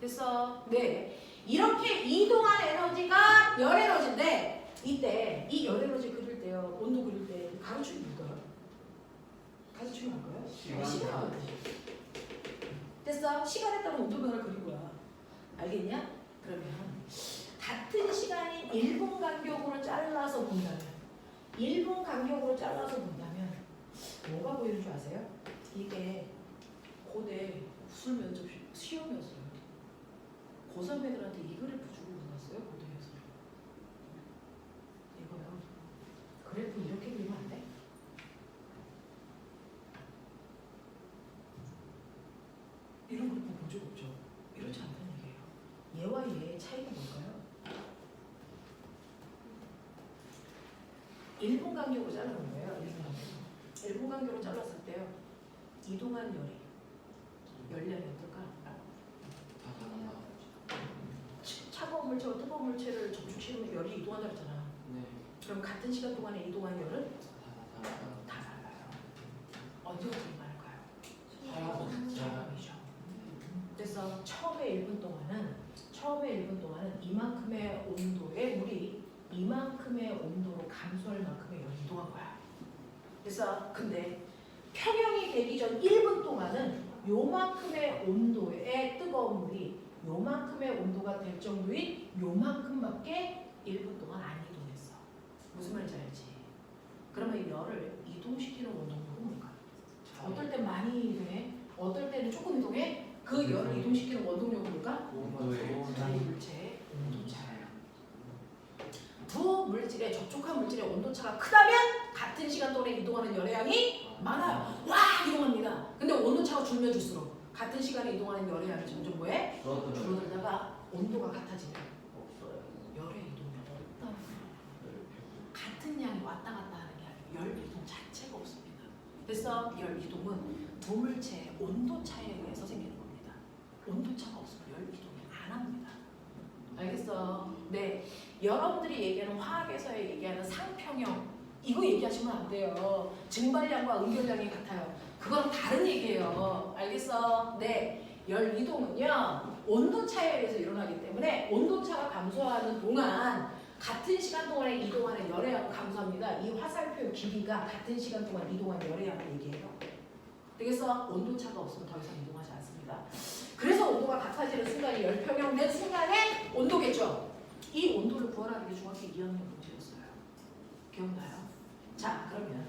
됐어? 네. 이렇게 이동한 에너지가 열 에너지인데, 이때 이 열 에너지 그릴 때요, 온도 그릴 때 가로축이 뭘까요? 가로축이 뭘까요? 시간. 됐어? 시간에 따른 온도변을 그린 거야. 알겠냐? 그러면 같은 시간인 1분 간격으로 잘라서 본다면, 1분 간격으로 잘라서 본다면 뭐가 보이는 줄 아세요? 이게 고대 구술 면접 시험이었어요. 고3 애들한테 이 그래프 주고 나왔어요, 고대에서. 이거요. 그래프 이렇게 그리면 안 돼? 이런 그래프 본 적 없죠? 이렇지 않다는 얘기예요. 얘와 얘의 차이가 뭘까요? 1분 간격으로 자르는 거예요. 1분 간격으로. 1분 간격으로 잘랐을 때요, 이동한 열이 열량이 어떨까? 차가운 물체와 뜨거운 물체를 접촉시키면 열이 이동한다고 했잖아. 네. 그럼 같은 시간 동안에 이동한 열은 다 달라요. 언제가 제일 많을까요? 차가운 차가움이죠. 그래서 그래서 처음에 1분 동안은 이만큼의 온도의 물이 이만큼의 온도로 감소할 만큼의 열이 이동한 거야. 그래서 근데 평형이 되기 전 1분 동안은 요만큼의 온도의 뜨거운 물이 요만큼의 온도가 될 정도인 요만큼밖에 1분 동안 안 이동했어. 무슨 말인지 알지? 그러면 열을 이동시키는 원동력은 뭘까? 어떨 땐 많이 이동해, 어떨 때는 조금 이동해. 그 열을 이동시키는 원동력은 뭘까? 두 물체의 온도차예요. 두 물질의 접촉한 물질의 온도차가 크다면 같은 시간 동안에 이동하는 열의 양이 많아요. 와 이동합니다. 근데 온도차가 줄면 줄수록 같은 시간에 이동하는 열의 양이 점점 뭐해? 줄어들다가 온도가 같아지면 없어요. 열의 이동이 없다는 거예요. 같은 양이 왔다 갔다 하는 게 아니라 열 이동 자체가 없습니다. 그래서 열 이동은 두 물체의 온도 차이에 의해서 생기는 겁니다. 온도차가 없으면 열 이동이 안 합니다. 알겠어? 네. 여러분들이 얘기하는 화학에서 얘기하는 상평형 이거 얘기하시면 안 돼요. 증발량과 응결량이 같아요. 그거랑 다른 얘기예요. 알겠어? 네. 열 이동은요 온도 차이에 의해서 일어나기 때문에 온도차가 감소하는 동안 같은 시간 동안에 이동하는 열의 양은 감소합니다. 이 화살표 길이가 같은 시간 동안 이동한 열의 양을 얘기해요. 그래서 온도차가 없으면 더 이상 이동하지 않습니다. 그래서 온도가 같아지는 순간이 열평형된 순간에 온도겠죠. 이 온도를 구하라는 게 중학교 2학년 문제였어요. 기억나요? 자 그러면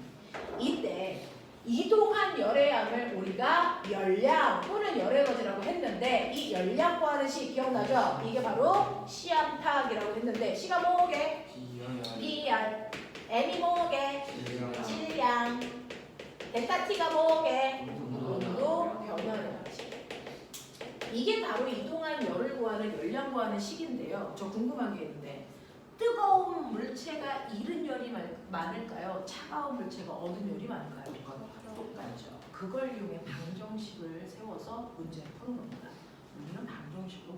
이때 이동한 열의 양을 우리가 열량 또는 열에너지라고 했는데 이 열량 구하는 식 기억나죠? 이게 바로 시암탉이라고 했는데 C가 뭐게? PR M이 뭐게? 질량 델타 T가 뭐게? 온도 변화량 이게 바로 이동한 열을 구하는 열량 구하는 식인데요. 저 궁금한 게 있는데 뜨거운 물체가 잃은 열이 많을까요? 차가운 물체가 얻은 열이 많을까요? 똑같죠. 그걸 이용해 방정식을 세워서 문제를 푸는 겁니다. 우리는 방정식으로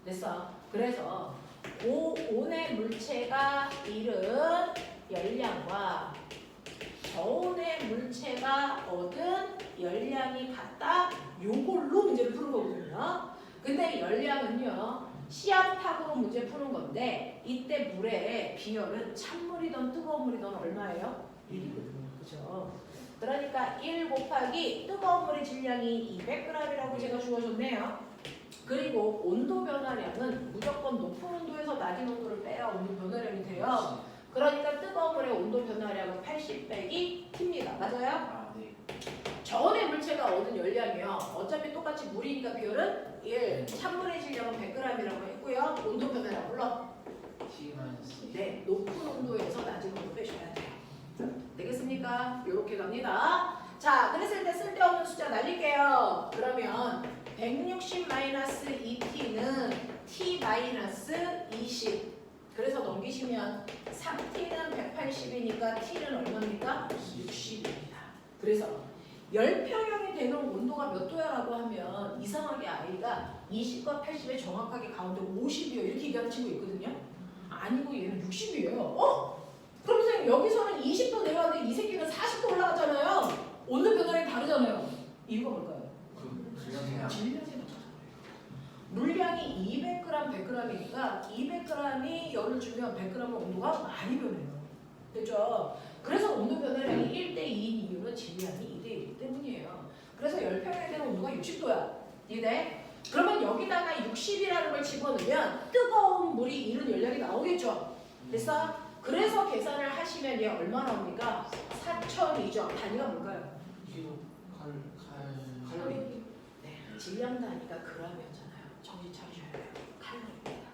풀어요. 그래서 고온의 물체가 잃은 열량과 저온의 물체가 얻은 열량이 같다. 요걸로 문제를 푸는 거거든요. 근데 열량은요. 시암탉으로 문제 푸는 건데 이때 물의 비열은 찬물이든 뜨거운 물이든 얼마예요? 1이거든요. 그죠? 그러니까 1 곱하기 뜨거운 물의 질량이 200g이라고 제가 주어줬네요. 그리고 온도 변화량은 무조건 높은 온도에서 낮은 온도를 빼야 온도 변화량이 돼요. 그러니까 뜨거운 물의 온도 변화량은 80 빼기 T입니다. 맞아요? 네. 저온의 물체가 얻은 열량이요. 어차피 똑같이 물이니까 비율은 1. 찬물의 질량은 100g이라고 했고요. 온도 변화량 물론 네, 높은 온도에서 낮은 온도 빼셔야 돼요. 되겠습니까? 이렇게 갑니다. 자, 그랬을 때 쓸데없는 숫자 날릴게요. 그러면 160-2t는 t-20. 그래서 넘기시면 3t는 180이니까 t는 얼마입니까? 60입니다. 그래서 열평형이 되는 온도가 몇 도야라고 하면 이상하게 아이가 20과 80의 정확하게 가운데 50이요 이렇게 얘기하는 친구 있거든요. 아니고 얘는 60이에요. 그럼 선생님 여기서는 20도 내려왔는데 이 새끼는 40도 올라갔잖아요. 온도 변화량이 다르잖아요. 이유가 뭘까요? 질량이 낮아서 물량이 200g, 100g이니까 200g이 열을 주면 100g의 온도가 많이 변해요. 됐죠? 그래서 온도 변화량이 1대2인 이유는 질량이 2대1이기 때문이에요. 그래서 열평형에 되는 온도가 60도야. 이해? 그러면 여기다가 60이라는 걸 집어넣으면 뜨거운 물이 잃은 열량이 나오겠죠? 됐어? 그래서 계산을 하시면 얘 얼마 나옵니까? 4000이죠. 단위가 뭘까요? 칼로리. 네, 질량 단위가 g이었잖아요. 정신 차리셔야 돼요. 칼로리입니다.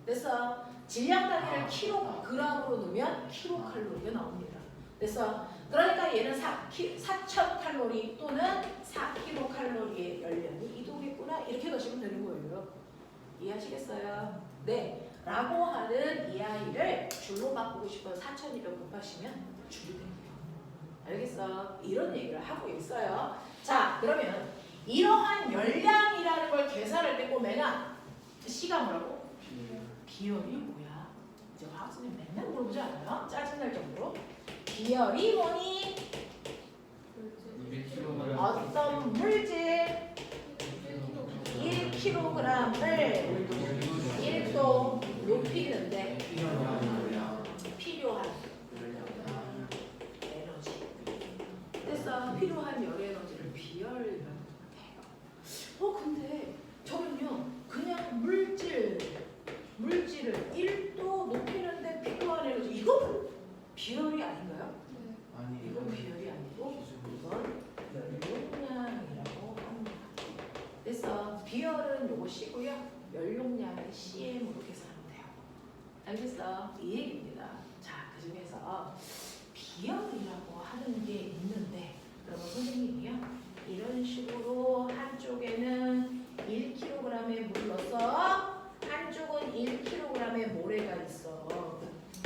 그래서 질량 단위를 킬로그램으로 넣으면 킬로칼로리가 나옵니다. 그래서 그러니까 얘는 4000칼로리 또는 4kcal의 열량이 이동했구나 이렇게 넣으시면 되는 거예요. 이해하시겠어요? 네. 라고 하는 이 아이를 줄로 바꾸고 싶어요. 4200 곱하시면 줄이 됩니다. 알겠어? 이런 얘기를 하고 있어요. 자, 그러면 이러한 열량이라는 걸 계산할 때 꼬매가 C가 뭐라고? 비열이 뭐야? 이제 화학 선생님 맨날 물어보지 않아요? 짜증날 정도로. 비열이 뭐니? 어떤 물질 1 1kg을 1도 높이는데 필요한 에너지. 그래서 필요한 열 에너지를 비열이라고 해요. 근데 저는요 그냥 물질을 1도 높이는데 필요한 에너지 이거는 비열이 아닌가요? 이건 비열이 아니고 이건 열용량이라고 합니다. 그래서 비열은 요것이고요. 열용량은 CM으로 계산하면 돼요. 알겠어? 이 얘기입니다. 자, 그 중에서 비열이라고 하는 게 있는데 그러면 선생님이요 이런 식으로 한쪽에는 1kg의 물을 넣어서 한쪽은 1kg의 모래가 있어.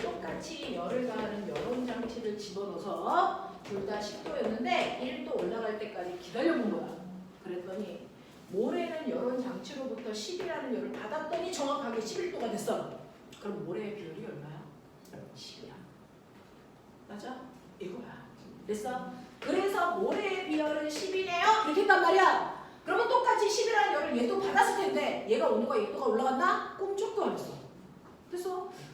똑같이 열을 가하는 열온장치를 집어넣어서 둘 다 10도였는데 1도 올라갈 때까지 기다려본 거야. 그랬더니 모래는 열온장치로부터 10이라는 열을 받았더니 정확하게 11도가 됐어. 그럼 모래의 비율이 얼마야? 10이야. 맞아? 이거야. 됐어? 그래서 모래의 비율은 10이네요. 이렇게 했단 말이야. 그러면 똑같이 10이라는 열을 얘도 받았을 텐데 얘가 온도가 1도가 올라갔나? 꿈쩍도 안 했어.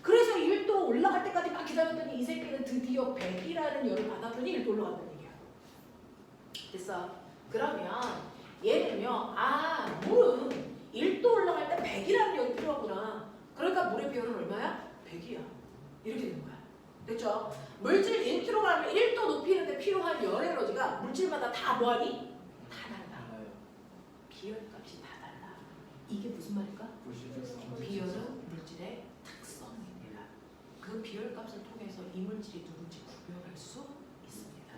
그래서 1도 올라갈 때까지 막 기다렸더니 이 새끼는 드디어 100이라는 열을 받았더니 1도 올라간다는 얘기야. 됐어? 그러면 얘는요, 물은 1도 올라갈 때 100이라는 열이 필요하구나. 그러니까 물의 비율은 얼마야? 100이야. 이렇게 되는 거야. 됐죠? 물질 1kg을 1도 높이는데 필요한 열 에너지가 물질마다 다 뭐하니? 다 달라. 비열값이 다 달라. 이게 무슨 말일까? 비열은 물질의 특성입니다. 그 비열값을 통해서 이 물질이 누군지 구별할 수 있습니다.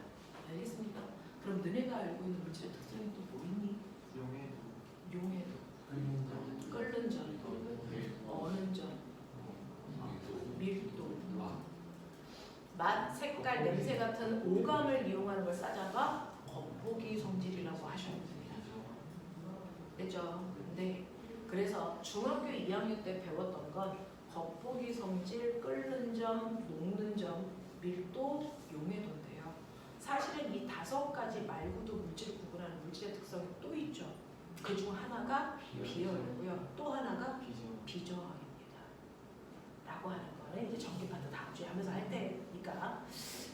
알겠습니까? 그럼 너네가 알고 있는 물질의 특성이 또 뭐 있니? 용해도, 끓는 전, 어는 전, 밀도, 맛, 색깔, 냄새 같은 오감을 이용하는 걸 싸잡아 겉보기 성질이라고 하셔야 됩니다. 됐죠? 네. 그래서 중학교 2학년 때 배웠던 건 겉보기 성질, 끓는 점, 녹는 점, 밀도, 용해도인데요. 사실은 이 5가지 말고도 물질을 구분하는 물질의 특성이 또 있죠. 그 중 하나가 비열이고요. 또 하나가 비저항입니다. 라고 하는 거는 이제 전기파도 다음 주에 하면서 할 때니까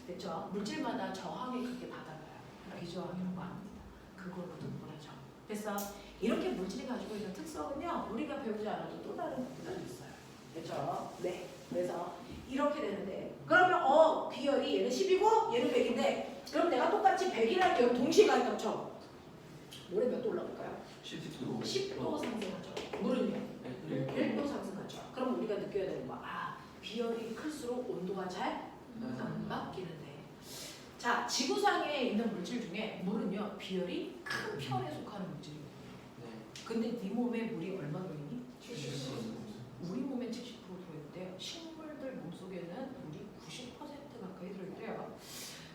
됐죠. 물질마다 저항이 그렇게 다 달라요. 비저항이라고 합니다. 그걸로 구분하죠. 그래서 이렇게 물질이 가지고 있는 특성은요, 우리가 배우지 않아도 또 다른 부분이 있어요. 그렇죠? 네. 그래서 이렇게 되는데, 그러면 비열이 얘는 10이고 얘는 100인데, 그럼 내가 똑같이 100이라는 열 동시에 가니까 쳐. 모래 몇 도 올라갈까요? 10도. 10도 상승하죠. 물은요? 1도 상승하죠. 그럼 우리가 느껴야 되는 거, 비열이 클수록 온도가 잘 안 바뀌는데. 자, 지구상에 있는 물질 중에 물은요, 비열이 큰 편에 속하는 물질입니다. 근데 네 몸에 물이 얼마 들어있니? 70%. 우리 몸에 70% 들어있는데요. 식물들 몸속에는 물이 90% 가까이 들어있대요.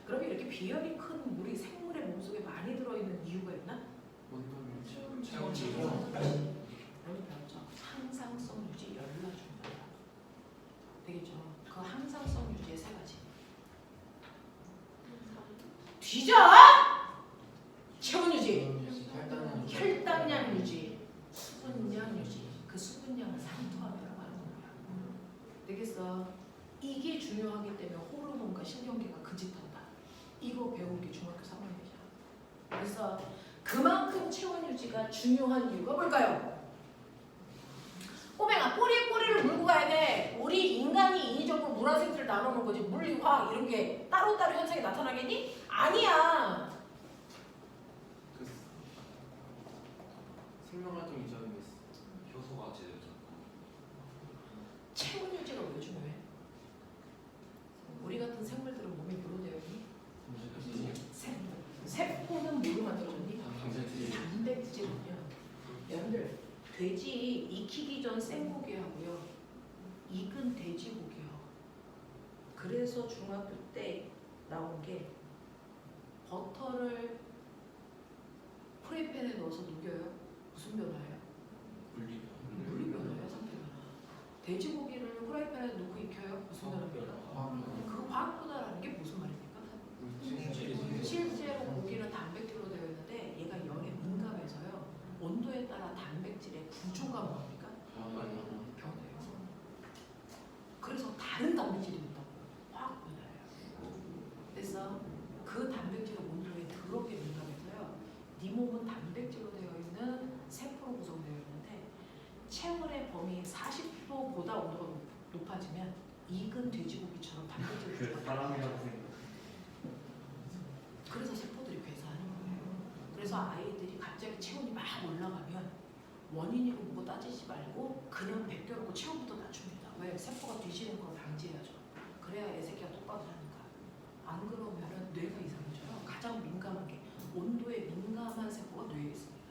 그럼 이렇게 비열이 큰 물이 생물의 몸속에 많이 들어있는 이유가 있나? 항상성 유지, 열나주는 거예요. 되겠죠? 그 항상성 유지의 3가지. 뒤져! 체온 유지, 혈당량 유지, 수분량 유지. 그 수분량을 상투함이라고 하는 거야. 되겠어? 이게 중요하기 때문에 호르몬과 신경계가 그 짓 한다. 이거 배우는 게 중학교 3학년이잖아. 그래서 그만큼 체온 유지가 중요한 이유가 뭘까요? 꼬맹아, 꼬리를 물고 가야 돼. 우리 인간이 인위적으로 물화생들을 나눠놓은 거지. 물, 화 이런 게 따로따로 현상이 나타나겠니? 아니야. 생명활동 이전에 효소가 제대로 체온 유지가 왜 중요해? 우리 같은 생물들은 몸이 뭐로 되어 있니? 세포는 뭐로 만들어졌니? 단백질은요. 여러분들, 돼지 익히기 전 생고기 하고요, 익은 돼지고기요. 그래서 중학교 때 나온 게 버터를 프라이팬에 넣어서 녹여요. 무슨 변화예요? 물리 변화예요. 상태 변화. 돼지고기를 프라이팬에 넣고 익혀요. 무슨 변화입니까? 그 화학보다라는 게 무슨 말입니까? 실제로 고기는 단백질로 되어 있는데 얘가 열에 민감해서요. 온도에 따라 단백질의 구조가 뭡니까? 변화요. 변해요. 그래서 다른 단백질이 있다고 확 변해요. 그래서 그 단백질의 온도에 더럽게 민감해서요. 네 몸은 단백질로 되어 있는 세포로 구성되어 있는데 체온의 범위 40도보다 온도가 높아지면 익은 돼지고기처럼 단백질 그 구조가 사람이라고 생각. 그래서 세포들이 괴사하는 거예요. 그래서 아이들이 갑자기 체온이 막 올라가면 원인이고 뭐고 따지지 말고 그냥 베껴놓고 체온부터 낮춥니다. 왜? 세포가 뒤지는 걸 방지해야죠. 그래야 애새끼가 똑바로 사니까. 안 그러면은 뇌가 이상해져요. 가장 민감한 게 온도에 민감한 세포가 뇌에 있습니다.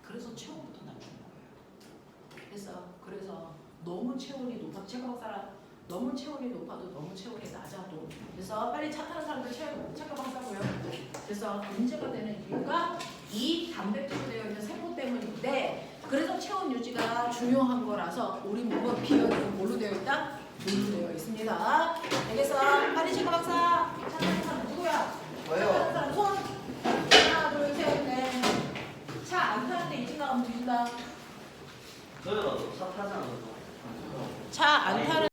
그래서 체온부터 낮추는 거예요. 그래서 너무 체온이 높아 체크박사라 너무 체온이 높아도 너무 체온이 낮아도 그래서 빨리 차 타는 사람들 체크박사고요. 그래서 문제가 되는 이유가 이 단백질로 되어 있는 세포 때문인데 그래서 체온 유지가 중요한 거라서 우리 몸은 비어있는 뭘로 되어 있다? 물로 되어 있습니다. 알겠어? 빨리 체크박사 차 타는 사람 누구야? 차 타는 사람 손 하나 둘 셋 넷 차 안 타는데 일찍 나가면 뒤진다. 저희가 차 타지 않아서. 차 안 타는